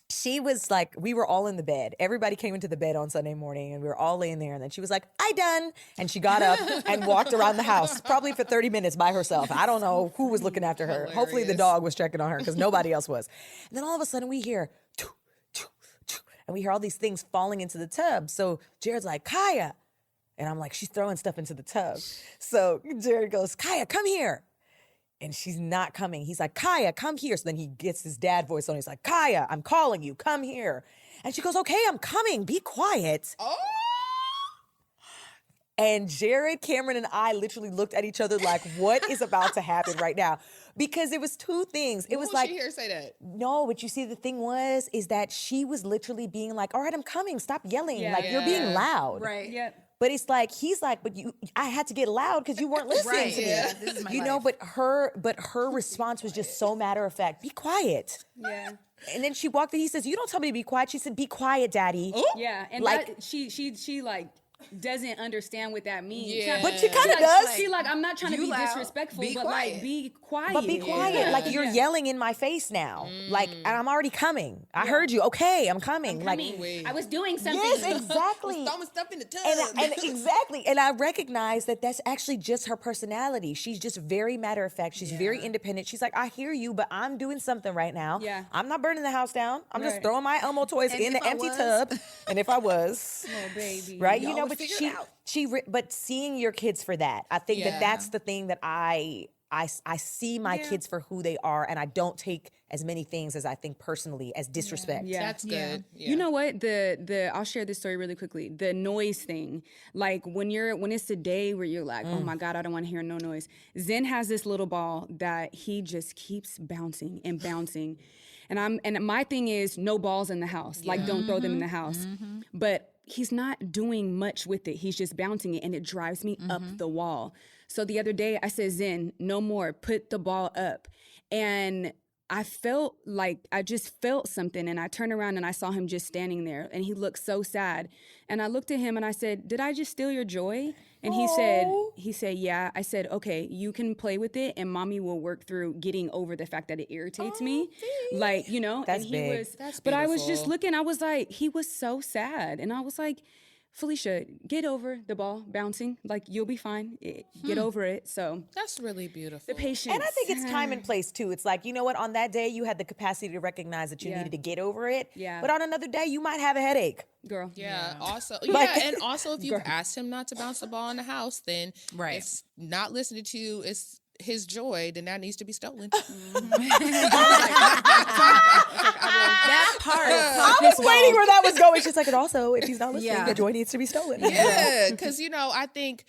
she was like, we were all in the bed. Everybody came into the bed on Sunday morning, and we were all laying there. And then she was like, I done. And she got up and walked around the house, probably for 30 minutes by herself. I don't know who was looking after her. Hilarious. Hopefully the dog was checking on her because nobody else was. And then all of a sudden we hear, and we hear all these things falling into the tub. So Jared's like, Kaya. And I'm like, she's throwing stuff into the tub. So Jared goes, Kaya, come here. And she's not coming. He's like, Kaya, come here. So then he gets his dad voice on. He's like, Kaya, I'm calling you. Come here. And she goes, okay, I'm coming. Be quiet. Oh. And Jared, Cameron, and I literally looked at each other like, what is about to happen right now? Because it was two things. It was like, she hear say that? No, but you see, the thing is that she was literally being like, all right, I'm coming. Stop yelling. Like, you're being loud. Right. Yep. But it's like, he's like, but I had to get loud because you weren't listening to me. This is my you know, life. but her response was just so matter of fact. Be quiet. Yeah. And then she walked in. He says, you don't tell me to be quiet. She said, be quiet, Daddy. Ooh. Yeah. And like, that, she like doesn't understand what that means. Yeah. But she kind of does. She like, I'm not trying to be loud. disrespectful, Be but quiet. like, be quiet. But be quiet. Yeah. Like, you're yelling in my face now. Like, and I'm already coming. I heard you. Okay, I'm coming. Wait. I was doing something. Yes, exactly. Throwing stuff in the tub. And exactly. And I recognize that that's actually just her personality. She's just very matter of fact. She's very independent. She's like, I hear you, but I'm doing something right now. Yeah. I'm not burning the house down. I'm just Right. throwing my Elmo toys And in if the I empty was? tub. And if I was, Oh, baby. right? Y'all You know, would but figure it out. but seeing your kids for that, I think that Yeah. that's the thing that I see my kids for who they are, and I don't take as many things as I think personally as disrespect. Yeah. That's good. Yeah. You know what? I'll share this story really quickly. The noise thing. Like when it's a day where you're like, oh my God, I don't want to hear no noise. Zen has this little ball that he just keeps bouncing and bouncing. And my thing is no balls in the house. Like don't throw them in the house. But he's not doing much with it. He's just bouncing it and it drives me up the wall. So the other day I said, Zen, no more, put the ball up. And I just felt something, and I turned around and I saw him just standing there, and he looked so sad. And I looked at him and I said, did I just steal your joy? And he said, yeah. I said, okay, you can play with it, and mommy will work through getting over the fact that it irritates me. Like, you know, That's and he big. was, That's but I was just beautiful. looking, I was like, he was so sad. And I was like, Felicia, get over the ball bouncing. Like, you'll be fine. Get over it. So That's really beautiful. the patience. And I think it's time and place too. It's like, you know what, on that day you had the capacity to recognize that you needed to get over it. Yeah. But on another day you might have a headache. Girl. Yeah. Also, Like- and also, if you've asked him not to bounce the ball in the house, then Right. it's not listening to you. It's his joy. Then that needs to be stolen. That part. I was waiting where that was going. She's like, and also, if he's not listening, Yeah. the joy needs to be stolen. Yeah, because I think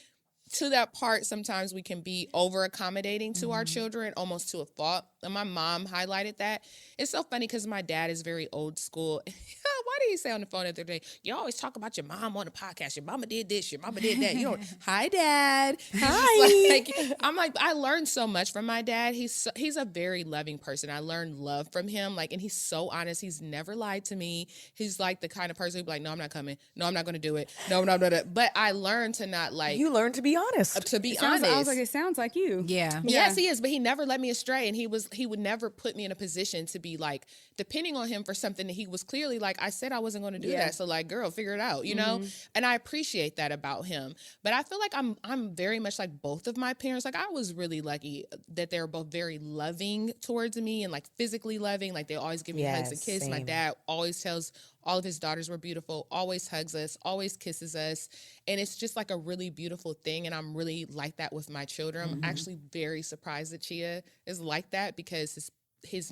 to that part, sometimes we can be over accommodating to our children, almost to a fault. And my mom highlighted that. It's so funny because my dad is very old school. Why did he say on the phone the other day? You always talk about your mom on the podcast. Your mama did this. Your mama did that. You know, hi, Dad. Hi. I'm like, I learned so much from my dad. He's a very loving person. I learned love from him. Like, and he's so honest. He's never lied to me. He's like the kind of person who'd be like, no, I'm not coming. No, I'm not going to do it. No. But I learned to not like. You learned to be honest. To be I honest. was like, it sounds like you. Yeah. Yes, he is, but he never led me astray, and he would never put me in a position to be like depending on him for something that he was clearly like, I said I wasn't going to do that, so like, girl, figure it out, you know. And I appreciate that about him. But I feel like I'm very much like both of my parents. Like I was really lucky that they were both very loving towards me and like physically loving. Like they always give me hugs and kisses. My dad always tells all of his daughters were beautiful, always hugs us, always kisses us. And it's just like a really beautiful thing. And I'm really like that with my children. I'm actually very surprised that Chia is like that because his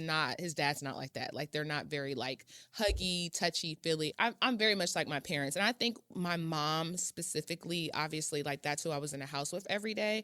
dad's not like that. Like they're not very like huggy, touchy, feely. I'm very much like my parents. And I think my mom specifically, obviously, like that's who I was in the house with every day.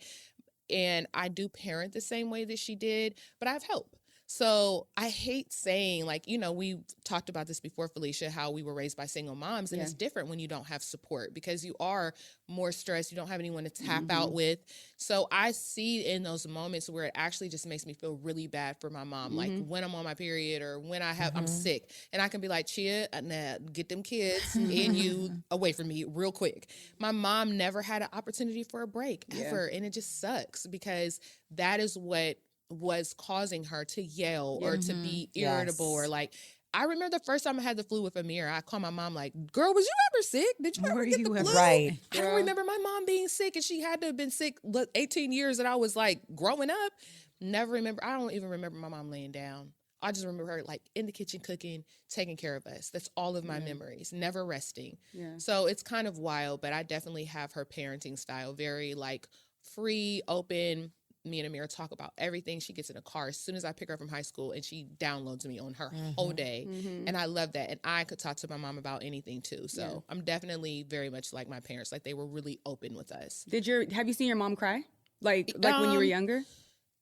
And I do parent the same way that she did, but I have help. So I hate saying, like, you know, we talked about this before, Felicia, how we were raised by single moms. And it's different when you don't have support because you are more stressed. You don't have anyone to tap out with. So I see in those moments where it actually just makes me feel really bad for my mom. Like when I'm on my period or when I'm sick. And I can be like, Chia, nah, get them kids and you away from me real quick. My mom never had an opportunity for a break ever. And it just sucks because that is what was causing her to yell or to be irritable or like, I remember the first time I had the flu with Amir, I called my mom like, girl, was you ever sick? Did you ever get the flu? Right. I don't remember my mom being sick and she had to have been sick 18 years that I was like growing up. Never remember. I don't even remember my mom laying down. I just remember her like in the kitchen cooking, taking care of us. That's all of my memories, never resting. Yeah. So it's kind of wild, but I definitely have her parenting style, very like free, open. Me and Amira talk about everything. She gets in a car as soon as I pick her up from high school and she downloads me on her whole day. And I love that. And I could talk to my mom about anything too. So I'm definitely very much like my parents. Like they were really open with us. Have you seen your mom cry? Like when you were younger?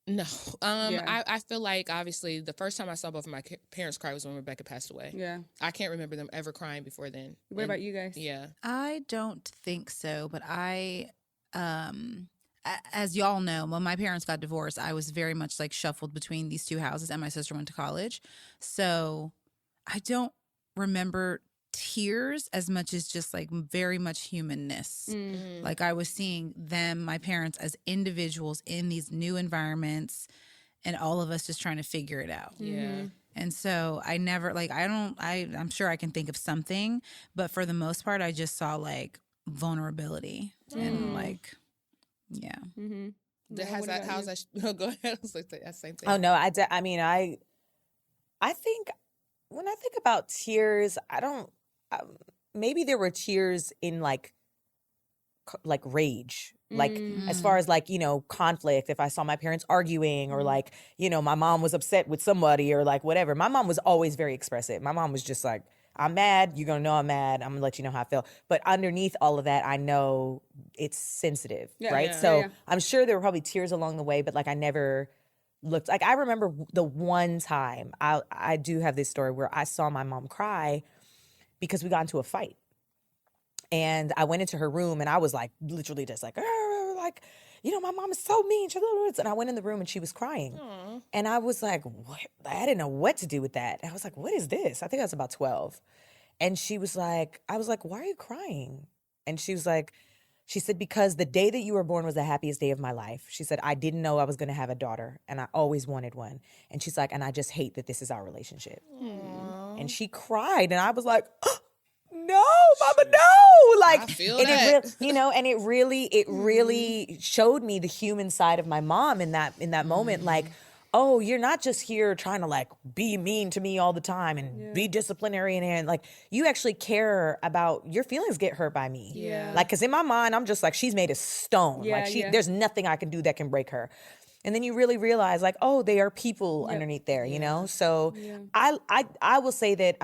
No. I feel like obviously the first time I saw both of my parents cry was when Rebecca passed away. Yeah. I can't remember them ever crying before then. What about you guys? Yeah. I don't think so, but as y'all know, when my parents got divorced, I was very much like shuffled between these two houses and my sister went to college. So I don't remember tears as much as just like very much humanness. Like I was seeing them, my parents, as individuals in these new environments and all of us just trying to figure it out. Yeah. And so I never I'm sure I can think of something, but for the most part, I just saw like vulnerability and like, yeah. How's that? No, go ahead. I was like that same thing. Oh no, I think when I think about tears, I don't. Maybe there were tears in like rage, like as far as like conflict. If I saw my parents arguing, or like my mom was upset with somebody, or like whatever. My mom was always very expressive. My mom was just like, I'm mad. You're going to know I'm mad. I'm going to let you know how I feel. But underneath all of that, I know it's sensitive, right? So I'm sure there were probably tears along the way, but like I never looked. Like I remember the one time, I do have this story where I saw my mom cry because we got into a fight. And I went into her room and I was like literally just like, my mom is so mean. And I went in the room and she was crying. Aww. And I was like, what? I didn't know what to do with that. And I was like, what is this? I think I was about 12. And she was like, I was like, why are you crying? And she said, because the day that you were born was the happiest day of my life. She said, I didn't know I was going to have a daughter and I always wanted one. And she's like, and I just hate that this is our relationship. Aww. And she cried and I was like, oh, no, mama, no. Like, I feel and that. And it really showed me the human side of my mom in that moment. Like, oh, you're not just here trying to like be mean to me all the time and be disciplinarian, and like you actually care about your feelings get hurt by me. Yeah. Like, cause in my mind, I'm just like, she's made of stone. Yeah, like there's nothing I can do that can break her. And then you really realize like, oh, they are people underneath there, you know? So I will say that,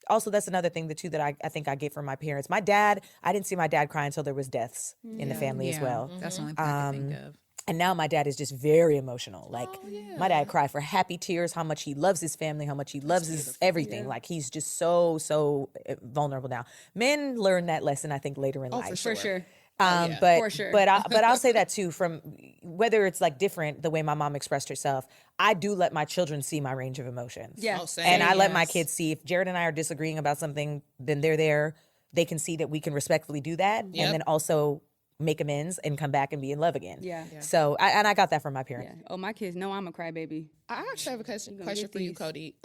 also, that's another thing, that I think I get from my parents. My dad, I didn't see my dad cry until there was deaths in the family as well. That's the only thing I can think of. And now my dad is just very emotional. Like my dad cried for happy tears, how much he loves his family, how much he loves his everything. Like he's just so vulnerable now. Men learn that lesson, I think, later in life. For sure. But For sure. but I'll say that too, from whether it's like different the way my mom expressed herself, I do let my children see my range of emotions. Yeah. Oh, same. And I let my Yes. kids see if Jared and I are disagreeing about something, then they're there. They can see that we can respectfully do that, Yep. and then also make amends and come back and be in love again. Yeah. So I got that from my parents. Yeah. Oh, my kids know I'm a crybaby. I actually have a question get for you, these. Cody.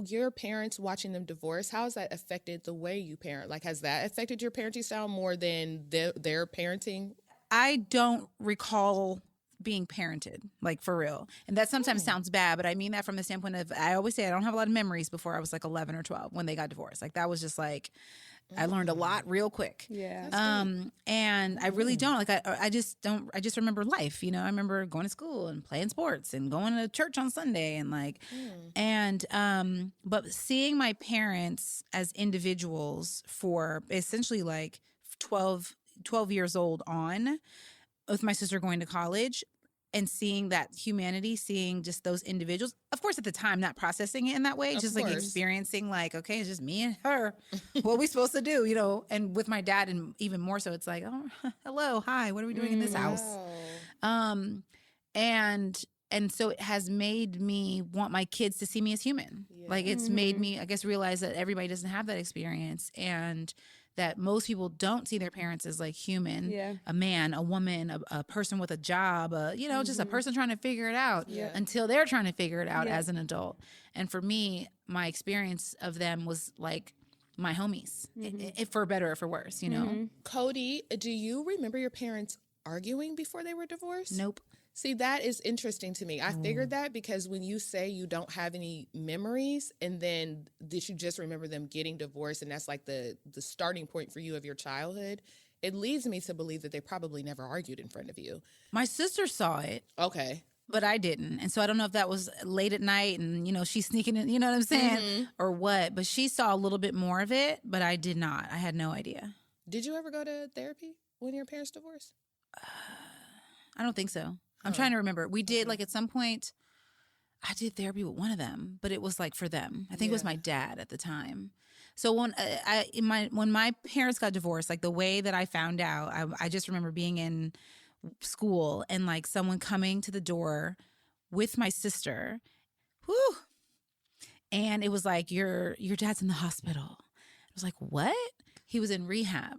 Your parents watching them divorce, how has that affected the way you parent? Like, has that affected your parenting style more than their parenting? I don't recall being parented, like for real. And that sometimes sounds bad, but I mean that from the standpoint of, I always say I don't have a lot of memories before I was like 11 or 12 when they got divorced. Like that was just like, I learned a lot real quick. Yeah. And I really don't like, I just remember life, you know. I remember going to school and playing sports and going to church on Sunday and like, but seeing my parents as individuals for essentially like 12 years old on, with my sister going to college and seeing that humanity, seeing just those individuals, of course, at the time, not processing it in that way, just like course. experiencing like, okay, it's just me and her. What are we supposed to do? You know, and with my dad, and even more so, it's like, oh, hello, hi, what are we doing in this house? And so it has made me want my kids to see me as human. Like it's made me, I guess, realize that everybody doesn't have that experience, and that most people don't see their parents as like human, a man, a woman, a person with a job, you know, just a person trying to figure it out until they're trying to figure it out as an adult. And for me, my experience of them was like my homies, if for better or for worse, you know? Cody, do you remember your parents arguing before they were divorced? Nope. See, that is interesting to me. I figured that because when you say you don't have any memories and then that you just remember them getting divorced and that's like the starting point for you of your childhood, it leads me to believe that they probably never argued in front of you. My sister saw it. Okay. But I didn't. And so I don't know if that was late at night and, you know, she's sneaking in, you know what I'm saying? Or what. But she saw a little bit more of it, but I did not. I had no idea. Did you ever go to therapy when your parents divorced? I don't think so. I'm trying to remember. We did, like, at some point, I did therapy with one of them, but it was like for them. I think it was my dad at the time. So when when my parents got divorced, like the way that I found out, I just remember being in school and like someone coming to the door with my sister. Whew. And it was like, your dad's in the hospital. I was like, what? He was in rehab.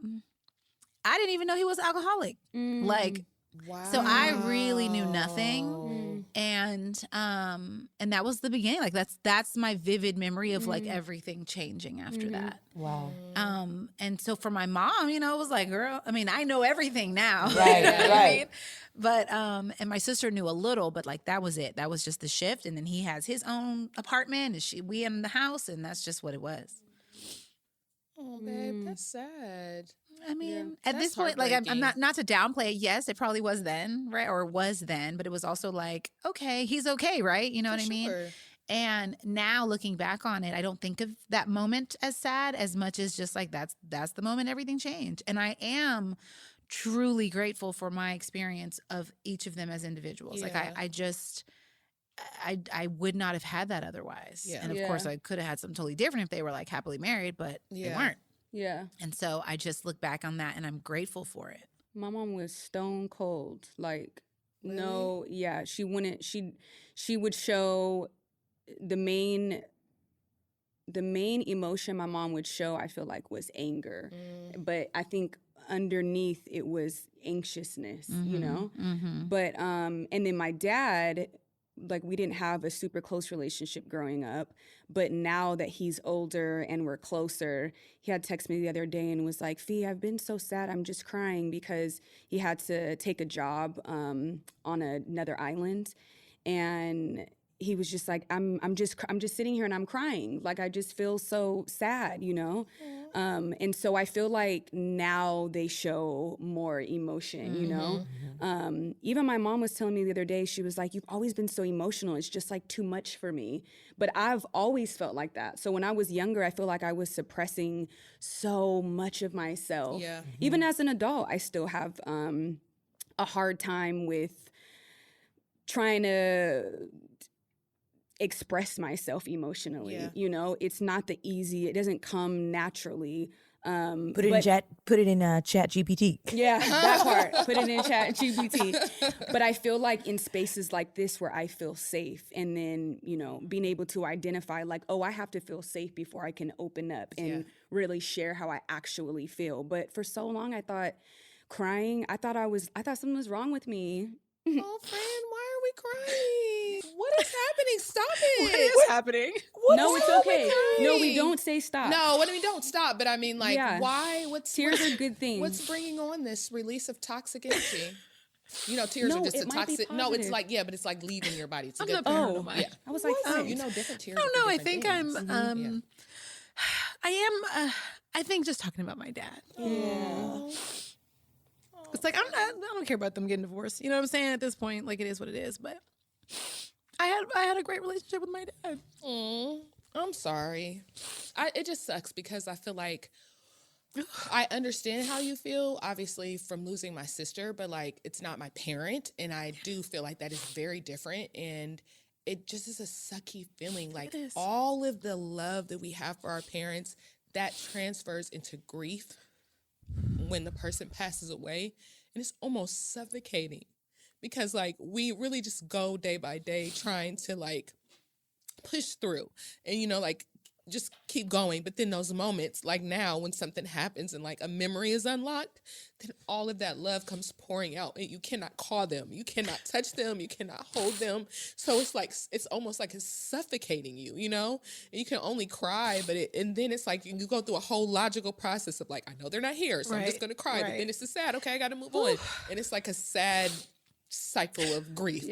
I didn't even know he was alcoholic. Like, wow. So I really knew nothing. And that was the beginning. Like that's my vivid memory of like everything changing after that. Wow. And so for my mom, you know, it was like, girl, I mean, I know everything now. Right, You know what I right. mean? But and my sister knew a little, but like that was it. That was just the shift. And then he has his own apartment and we in the house, and that's just what it was. Oh, babe, that's sad. I mean, at That's this point, like I'm heartbreaking. not to downplay it. Yes, it probably was then, right? Or was then, but it was also like, okay, he's okay, right? You know what I mean? Sure. And now looking back on it, I don't think of that moment as sad as much as just like that's the moment everything changed. And I am truly grateful for my experience of each of them as individuals. Like Yeah. I would not have had that otherwise. Yeah. And of course I could have had something totally different if they were like happily married, but they Yeah. weren't. Yeah. And so I just look back on that and I'm grateful for it. My mom was stone cold. Like, no, yeah, she wouldn't. She would show the main emotion my mom would show, I feel like, was anger. But I think underneath it was anxiousness, you know? But and then my dad, like, we didn't have a super close relationship growing up, but now that he's older and we're closer, he had texted me the other day and was like, Fee, I've been so sad, I'm just crying, because he had to take a job on another island, and he was just like, I'm just sitting here and I'm crying, like I just feel so sad, you know. And so I feel like now they show more emotion, you know. Even my mom was telling me the other day, she was like, you've always been so emotional, it's just like too much for me. But I've always felt like that. So when I was younger, I feel like I was suppressing so much of myself. Yeah. Even as an adult, I still have a hard time with trying to express myself emotionally. Yeah. You know, it's not the easy, it doesn't come naturally. Put it in chat. Put it in Chat GPT. Yeah, that part. Put it in Chat GPT. But I feel like in spaces like this where I feel safe, and then, you know, being able to identify like, oh, I have to feel safe before I can open up and really share how I actually feel. But for so long I thought crying, I thought something was wrong with me. Oh, friend, why are we crying? What is happening? Stop it. What is happening? No, it's okay. No, we don't say stop. No, what I mean, don't stop. But I mean, like, Yeah. why? Tears are good things. What's bringing on this release of toxic energy? You know, tears No, are just it a might be toxic. No, it's positive. like, but it's like leaving your body. It's a I'm good not thing. paranoid. Oh, Yeah. I was like, You know, different tears. I don't know. I different think things. I'm. I am. I think just talking about my dad. yeah. It's like I don't care about them getting divorced. You know what I'm saying? At this point, like it is what it is. But I had a great relationship with my dad. I'm sorry. It just sucks because I feel like I understand how you feel, obviously, from losing my sister, but like it's not my parent, and I do feel like that is very different, and it just is a sucky feeling. Like is. all of the love that we have for our parents, that transfers into grief when the person passes away, and it's almost suffocating because like we really just go day by day trying to like push through and, you know, like just keep going. But then those moments, like now when something happens and like a memory is unlocked, then all of that love comes pouring out and you cannot call them, you cannot touch them, you cannot hold them. So it's like, it's almost like it's suffocating you, you know, and you can only cry, and then it's like you go through a whole logical process of like, I know they're not here, so I'm just Right, going to cry. But right. then it's a sad, okay, I got to move on. And it's like a sad cycle of grief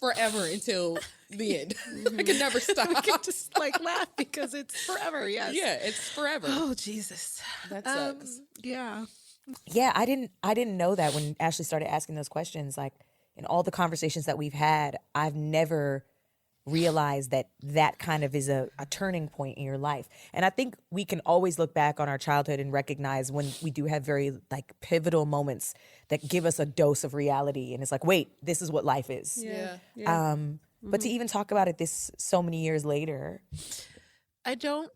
forever until the end. I can never stop. I can just like laugh because it's forever. Yes. Yeah, it's forever. Oh Jesus. That sucks. Yeah. Yeah, I didn't know that when Ashley started asking those questions. Like in all the conversations that we've had, I've never realized that kind of is a turning point in your life. And I think we can always look back on our childhood and recognize when we do have very like pivotal moments that give us a dose of reality. And it's like, wait, this is what life is. Yeah. But to even talk about it this so many years later. I talk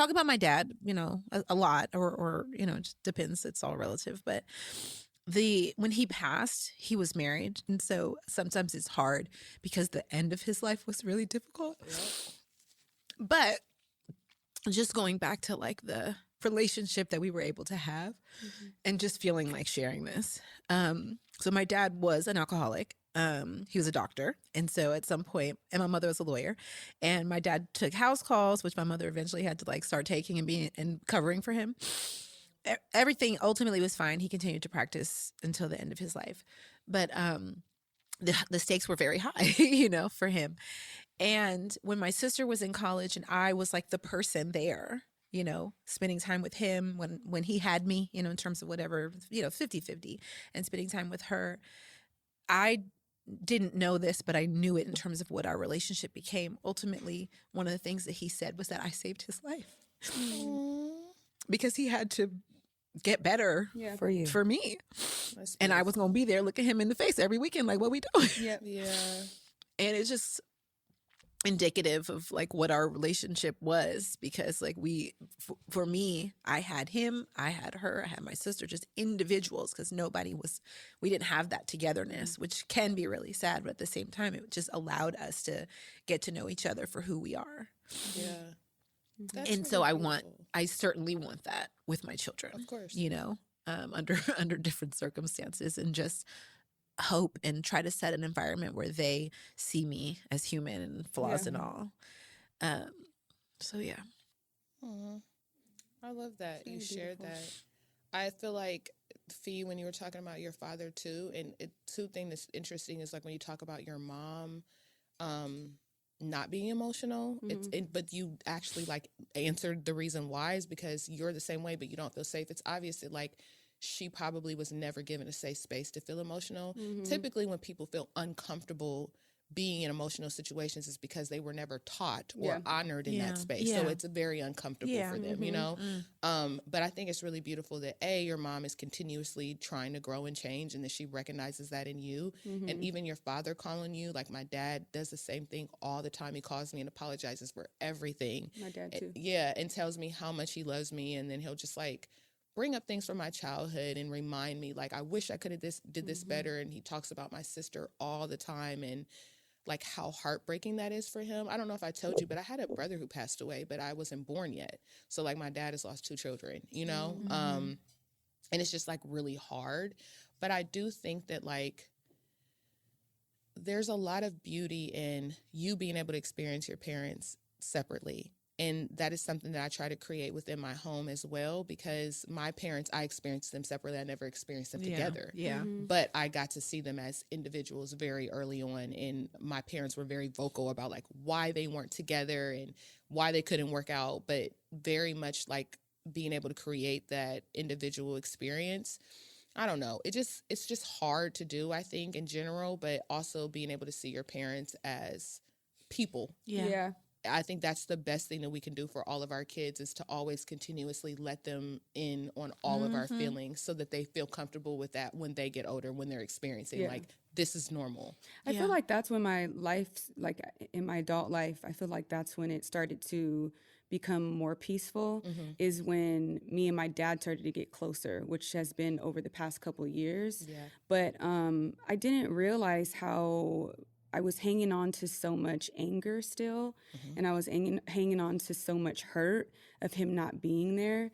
about my dad, you know, a lot or you know, it just depends. It's all relative. But when he passed, he was married. And so sometimes it's hard because the end of his life was really difficult. Yep. But just going back to like the relationship that we were able to have and just feeling like sharing this. So my dad was an alcoholic. He was a doctor. And so at some point, and my mother was a lawyer, and my dad took house calls, which my mother eventually had to like start taking and covering for him. Everything ultimately was fine. He continued to practice until the end of his life. But the stakes were very high, you know, for him. And when my sister was in college and I was like the person there, you know, spending time with him when he had me, you know, in terms of whatever, you know, 50-50 and spending time with her, I didn't know this, but I knew it in terms of what our relationship became. Ultimately, one of the things that he said was that I saved his life because he had to get better For you. for me. That's And I was going to be there looking him in the face every weekend, like, what we doing? Yep. Yeah. And it's just indicative of like what our relationship was, because like for me, I had him, I had her, I had my sister, just individuals, because we didn't have that togetherness, which can be really sad, but at the same time, it just allowed us to get to know each other for who we are. Yeah. That's And so really beautiful. I certainly want that with my children, Of course. you know, under different circumstances, and just hope and try to set an environment where they see me as human and flaws and all. So yeah. Aw. I love that you shared that. I feel like, Fee, when you were talking about your father too, and two things that's interesting is like when you talk about your mom not being emotional, but you actually like answered the reason why is because you're the same way, but you don't feel safe. It's obvious that like she probably was never given a safe space to feel emotional. Typically when people feel uncomfortable being in emotional situations is because they were never taught or Yeah. honored in Yeah. that space. So Yeah. it's very uncomfortable Yeah. for them, you know? But I think it's really beautiful that your mom is continuously trying to grow and change, and that she recognizes that in you. And even your father calling you, like my dad does the same thing all the time. He calls me and apologizes for everything. My dad too. Yeah, and tells me how much he loves me, and then he'll just like bring up things from my childhood and remind me, like, I wish I could have did this better. And he talks about my sister all the time, and like how heartbreaking that is for him. I don't know if I told you, but I had a brother who passed away, but I wasn't born yet. So like my dad has lost 2 children, you know? And it's just like really hard. But I do think that like there's a lot of beauty in you being able to experience your parents separately. And that is something that I try to create within my home as well, because my parents, I experienced them separately. I never experienced them together. Yeah. But I got to see them as individuals very early on. And my parents were very vocal about like why they weren't together and why they couldn't work out, but very much like being able to create that individual experience. I don't know. It's just hard to do, I think, in general, but also being able to see your parents as people. Yeah. I think that's the best thing that we can do for all of our kids, is to always continuously let them in on all of our feelings, so that they feel comfortable with that when they get older, when they're experiencing like this is normal. I feel like that's when my life, like in my adult life, I feel like that's when it started to become more peaceful, is when me and my dad started to get closer, which has been over the past couple of years. Yeah. But I didn't realize how I was hanging on to so much anger still, and I was hanging on to so much hurt of him not being there,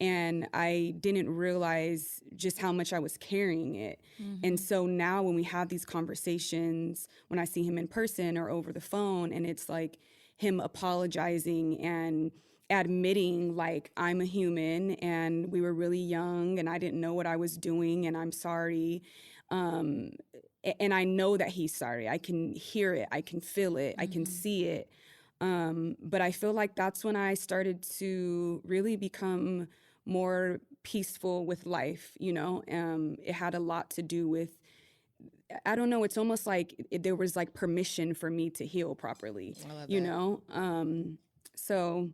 and I didn't realize just how much I was carrying it. And so now when we have these conversations, when I see him in person or over the phone, and it's like him apologizing and admitting like I'm a human and we were really young and I didn't know what I was doing and I'm sorry. And I know that he's sorry. I can hear it. I can feel it. I can see it. But I feel like that's when I started to really become more peaceful with life, you know? It had a lot to do with, I don't know, it's almost like there was like permission for me to heal properly, I love you that. know? So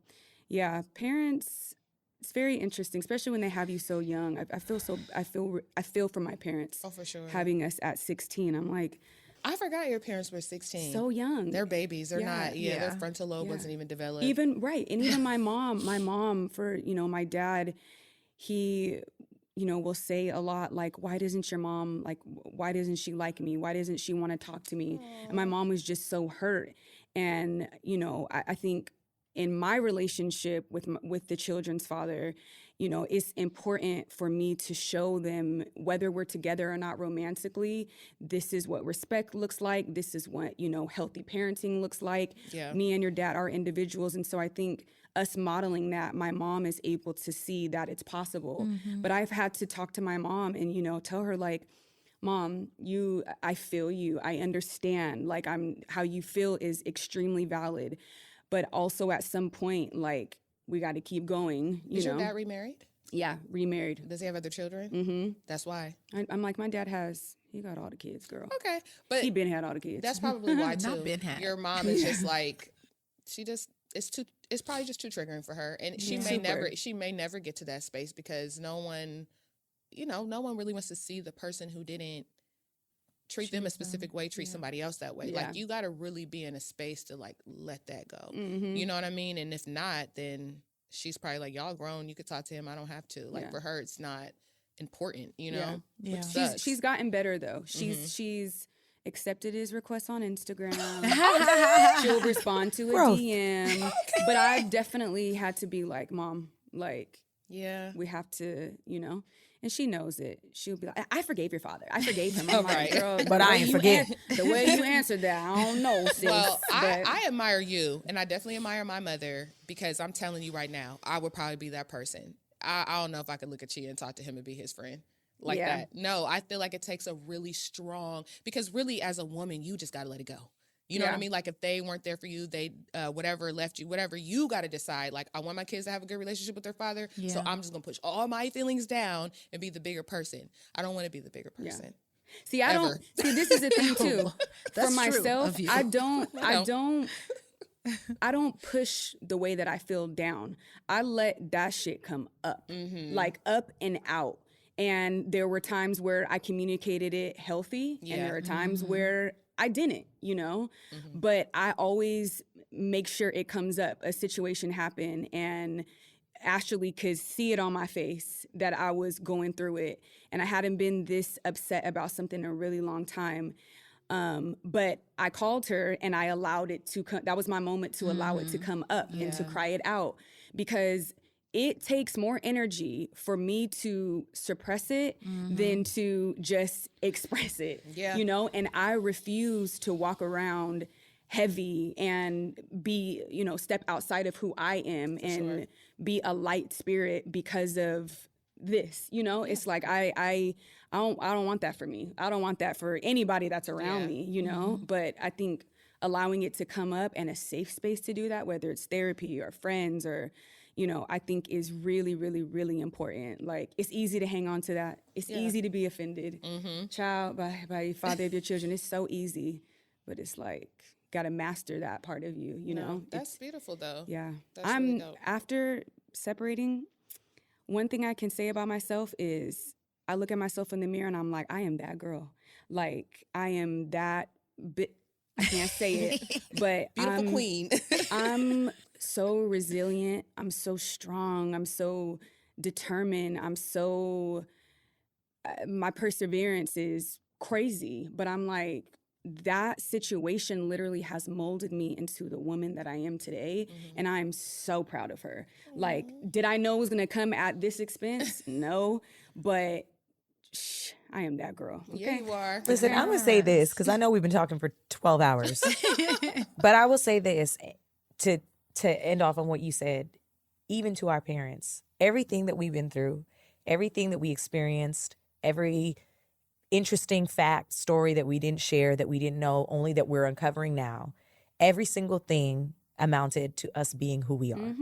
yeah, parents, it's very interesting, especially when they have you so young. I feel for my parents. Oh, for sure. Having us at 16. I'm like, I forgot your parents were 16. so young. They're babies. They're not. Yeah, their Yeah. frontal lobe Yeah. wasn't even developed. Even right. And even my mom for, you know, my dad, he, you know, will say a lot like, why doesn't your mom, like, why doesn't she like me? Why doesn't she want to talk to me? And my mom was just so hurt. And, you know, I think in my relationship with the children's father, you know, it's important for me to show them, whether we're together or not romantically, this is what respect looks like. This is what, you know, healthy parenting looks like. Yeah. Me and your dad are individuals. And so I think us modeling that, my mom is able to see that it's possible. But I've had to talk to my mom and, you know, tell her like, Mom, I feel you. I understand. Like how you feel is extremely valid. But also at some point, like, we got to keep going, you Is know? your dad remarried? Yeah, remarried. Does he have other children? Mm-hmm. That's why. I'm like, my dad he got all the kids, girl. Okay. But He been had all the kids. that's probably why, too. Not been had. Your mom is just like, it's probably just too triggering for her. And she may never get to that space, because no one really wants to see the person who didn't treat them a specific way, treat somebody else that way. Yeah. Like, you got to really be in a space to like let that go. Mm-hmm. You know what I mean? And if not, then she's probably like, y'all grown, you could talk to him, I don't have to. Like, Yeah. for her, it's not important, you know? Yeah. Yeah. Which sucks. She's gotten better though. She's accepted his requests on Instagram. She'll respond to a Growth. DM. But I've definitely had to be like, Mom, like, Yeah. we have to, you know. And she knows it. She'll be like, I forgave your father. I forgave him. I'm Right. like, girl, But the I way ain't you forget. The way you answered that, I don't know, sis. Well, but I admire you, and I definitely admire my mother, because I'm telling you right now, I would probably be that person. I don't know if I could look at Chia and talk to him and be his friend like Yeah. that. No, I feel like it takes a really strong, because really as a woman, you just got to let it go. You know what I Yeah. mean? Like, if they weren't there for you, they whatever left you, whatever, you got to decide, like, I want my kids to have a good relationship with their father, so Yeah. I'm just going to push all my feelings down and be the bigger person. I don't want to be the bigger Yeah. person. See, I don't Ever. see this is the thing too. For That's true myself, of you. I don't push the way that I feel down. I let that shit come up. Like up and out. And there were times where I communicated it healthy, and Yeah. there are times where I didn't, But I always make sure it comes up. A situation happened, and Ashley could see it on my face that I was going through it, and I hadn't been this upset about something in a really long time. But I called her and I allowed it to come. That was my moment to allow it to come up and to cry it out, because it takes more energy for me to suppress it than to just express it. Yeah. And I refuse to walk around heavy and be, step outside of who I am and be a light spirit because of this. It's like I don't want that for me. I don't want that for anybody that's around me, But I think allowing it to come up and a safe space to do that, whether it's therapy or friends or I think is really, really, really important. Like, it's easy to hang on to that. It's easy to be offended. Child, by the father of your children, it's so easy. But it's like, got to master that part of you, you know? That's beautiful, though. Yeah. That's really dope. After separating, one thing I can say about myself is I look at myself in the mirror and I'm like, I am that girl. Like, I am that I can't say it, but Beautiful queen. I'm so resilient. I'm so strong. I'm so determined. I'm so, my perseverance is crazy, but I'm like, that situation literally has molded me into the woman that I am today. And I'm so proud of her. Like, did I know it was going to come at this expense? No, but I am that girl. Okay? Yeah, you are. Listen, I'm going to say this because I know we've been talking for 12 hours. But I will say this to end off on what you said, even to our parents, everything that we've been through, everything that we experienced, every interesting fact, story that we didn't share, that we didn't know, only that we're uncovering now, every single thing amounted to us being who we are.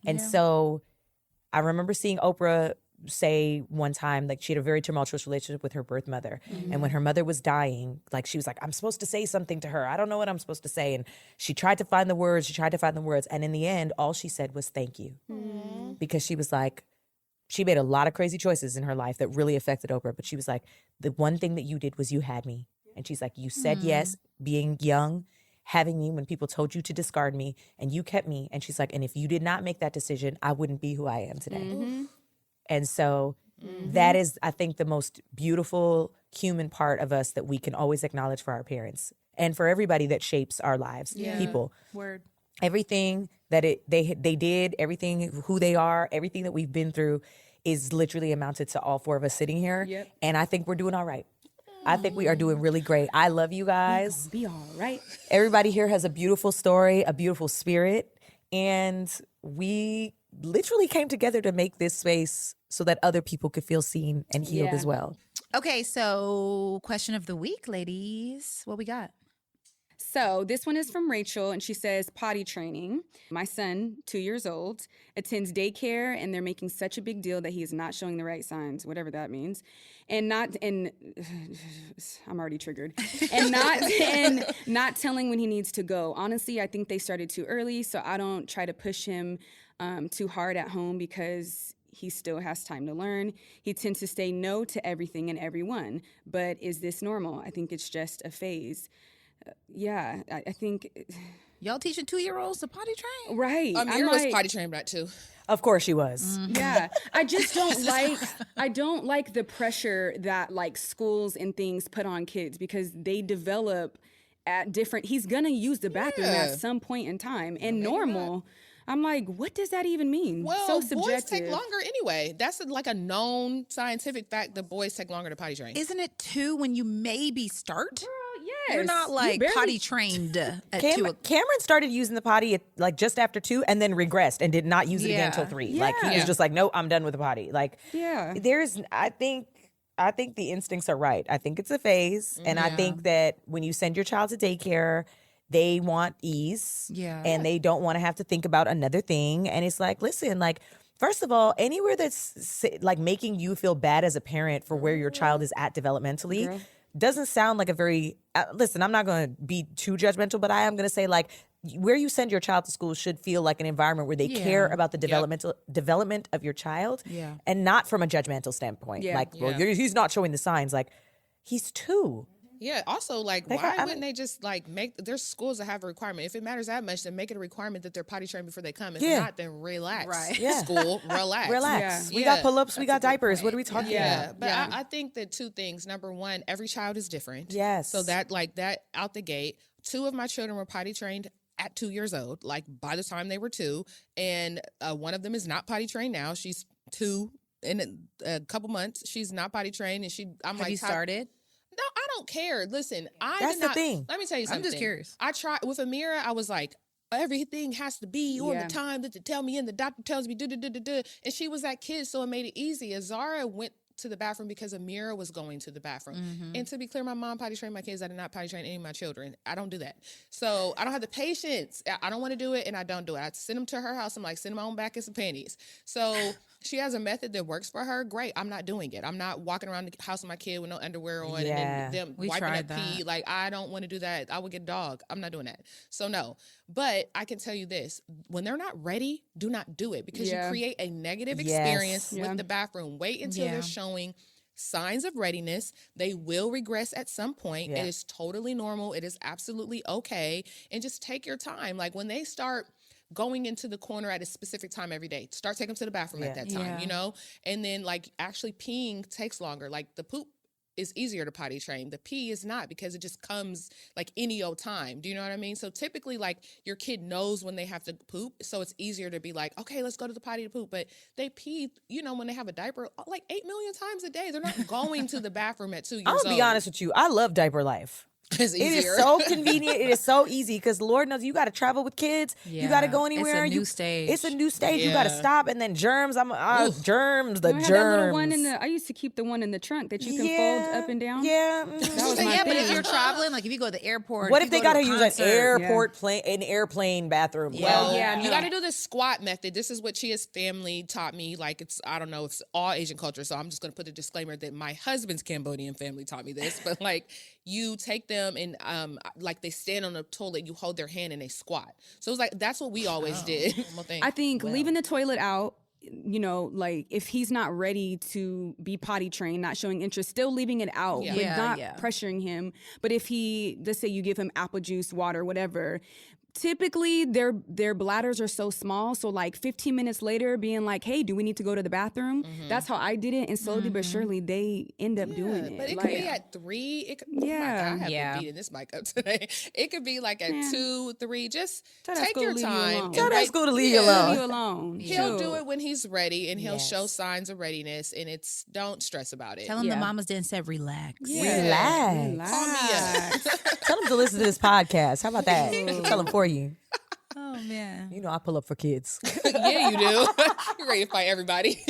And so I remember seeing Oprah say one time, like, she had a very tumultuous relationship with her birth mother. And when her mother was dying, like, she was like, I'm supposed to say something to her. I don't know what I'm supposed to say. And she tried to find the words. And in the end, all she said was thank you. Because she was like, she made a lot of crazy choices in her life that really affected Oprah. But she was like, the one thing that you did was you had me. And she's like, you said yes, being young, having me when people told you to discard me, and you kept me. And she's like, and if you did not make that decision, I wouldn't be who I am today. And so that is, I think, the most beautiful human part of us that we can always acknowledge for our parents and for everybody that shapes our lives, people. Word. Everything that they did, everything who they are, everything that we've been through is literally amounted to all four of us sitting here. And I think we're doing all right. I think we are doing really great. I love you guys. Be all right. Everybody here has a beautiful story, a beautiful spirit, and we literally came together to make this space so that other people could feel seen and healed as well. Okay, so question of the week, ladies. What we got? So this one is from Rachel, and she says, potty training. My son, 2 years old, attends daycare, and they're making such a big deal that he is not showing the right signs, whatever that means. And I'm already triggered. And not telling when he needs to go. Honestly, I think they started too early, so I don't try to push him too hard at home because he still has time to learn. He tends to say no to everything and everyone. But is this normal? I think it's just a phase. Yeah, I think. Y'all teaching 2-year-olds to potty train? Right. Amir was potty trained that too. Of course she was. Yeah. I just don't like the pressure that like schools and things put on kids because they develop at different, he's gonna use the bathroom at some point in time. And normal. I'm like, what does that even mean? Well, so subjective. boys take longer anyway. That's like a known scientific fact that boys take longer to potty train. Isn't it 2 when you maybe start? Yes. You're not like potty trained at 2. Cameron started using the potty at, like just after 2 and then regressed and did not use it again until 3. Like he was just like, no, I'm done with the potty. Like I think the instincts are right. I think it's a phase. And I think that when you send your child to daycare, they want ease. Yeah. And they don't want to have to think about another thing. And it's like, listen, like First of all, anywhere that's like making you feel bad as a parent for where your child is at developmentally doesn't sound like a very, listen, I'm not going to be too judgmental, but I am going to say like where you send your child to school should feel like an environment where they care about the development of your child and not from a judgmental standpoint. Like, well, he's not showing the signs. Like, he's 2. Yeah. Also, like, why wouldn't they just like make? There's schools that have a requirement. If it matters that much, then make it a requirement that they're potty trained before they come. If not, then relax. Right. Yeah. School, relax. Relax. We got pull-ups. We got diapers. What are we talking about? But I think that 2 things. Number one, every child is different. Yes. So that like that out the gate. 2 of my children were potty trained at 2 years old. Like by the time they were 2, and one of them is not potty trained now. She's 2 in a couple months. She's not potty trained, and Have you started? No, I don't care. Listen, That's the thing. Let me tell you something. I'm just curious. I tried with Amira. I was like, everything has to be on the time that they tell me, and the doctor tells me, and she was that kid, so it made it easy. Zara went to the bathroom because Amira was going to the bathroom. And to be clear, my mom potty trained my kids. I did not potty train any of my children. I don't do that. So I don't have the patience. I don't want to do it, and I don't do it. I send them to her house. I'm like, send them on back in some panties. So she has a method that works for her. Great. I'm not doing it. I'm not walking around the house with my kid with no underwear on and then them wiping up pee. Like, I don't want to do that. I would get a dog. I'm not doing that. So no. But I can tell you this. When they're not ready, do not do it because you create a negative experience with the bathroom. Wait until they're showing signs of readiness. They will regress at some point. It is totally normal. It is absolutely okay. And just take your time. Like when they start going into the corner at a specific time every day, start taking them to the bathroom at that time, you know? And then like actually peeing takes longer. Like the poop is easier to potty train. The pee is not, because it just comes like any old time. Do you know what I mean? So typically like your kid knows when they have to poop. So it's easier to be like, okay, let's go to the potty to poop. But they pee, you know, when they have a diaper like 8 million times a day. They're not going to the bathroom at 2 years old. I'm gonna be honest with you. I love diaper life. It's easier. It is so convenient. It is so easy because Lord knows you got to travel with kids. You got to go anywhere. It's a new stage. It's a new stage. You got to stop, and then germs. Germs. The I had germs. that little one I used to keep the one in the trunk that you can fold up and down. Yeah. That was my But thing. if you're traveling, like if you go to the airport, What if they got to use concert, an airplane bathroom? Well, no. you got to do the squat method. This is what Chia's family taught me. Like it's, I don't know, it's all Asian culture. So I'm just going to put a disclaimer that my husband's Cambodian family taught me this. But like you take them and like they stand on the toilet, you hold their hand and they squat. So it was like, that's what we always did. I think leaving the toilet out, you know, like if he's not ready to be potty trained, not showing interest, still leaving it out, but not pressuring him. But if he, let's say you give him apple juice, water, whatever, typically their bladders are so small, so like 15 minutes later being like, hey, do we need to go to the bathroom? That's how I did it, and slowly but surely they end up doing it. But it like, could be at 3. It could, oh my God, I have been beating this mic up today. It could be like at 2, 3. Just take your time. Tell that school to leave you alone. Leave you alone. He'll do it when he's ready, and he'll show signs of readiness, and it's, don't stress about it. Tell him the mama's den said relax. Relax. Call me up. Tell them to listen to this podcast. How about that? Tell them for you. Oh man. You know I pull up for kids. Yeah, you do. You're ready to fight everybody.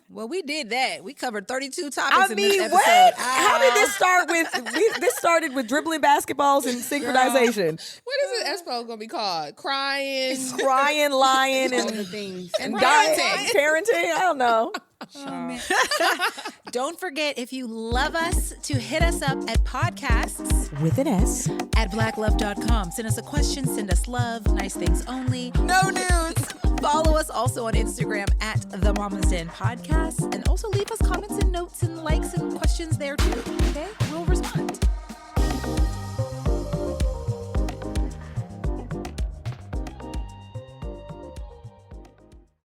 Well, we did that. We covered 32 topics in this episode. What? How did this start with? This started with dribbling basketballs and synchronization. What is this expo gonna be called? Crying, Lying, all the and things. parenting. I don't know. Oh, man. Don't forget, if you love us, to hit us up at podcasts With an S. at blacklove.com. Send us a question, send us love, nice things only. No nudes. Follow us also on Instagram at The Mama's Den Podcast. And also leave us comments and notes and likes and questions there too. Okay? We'll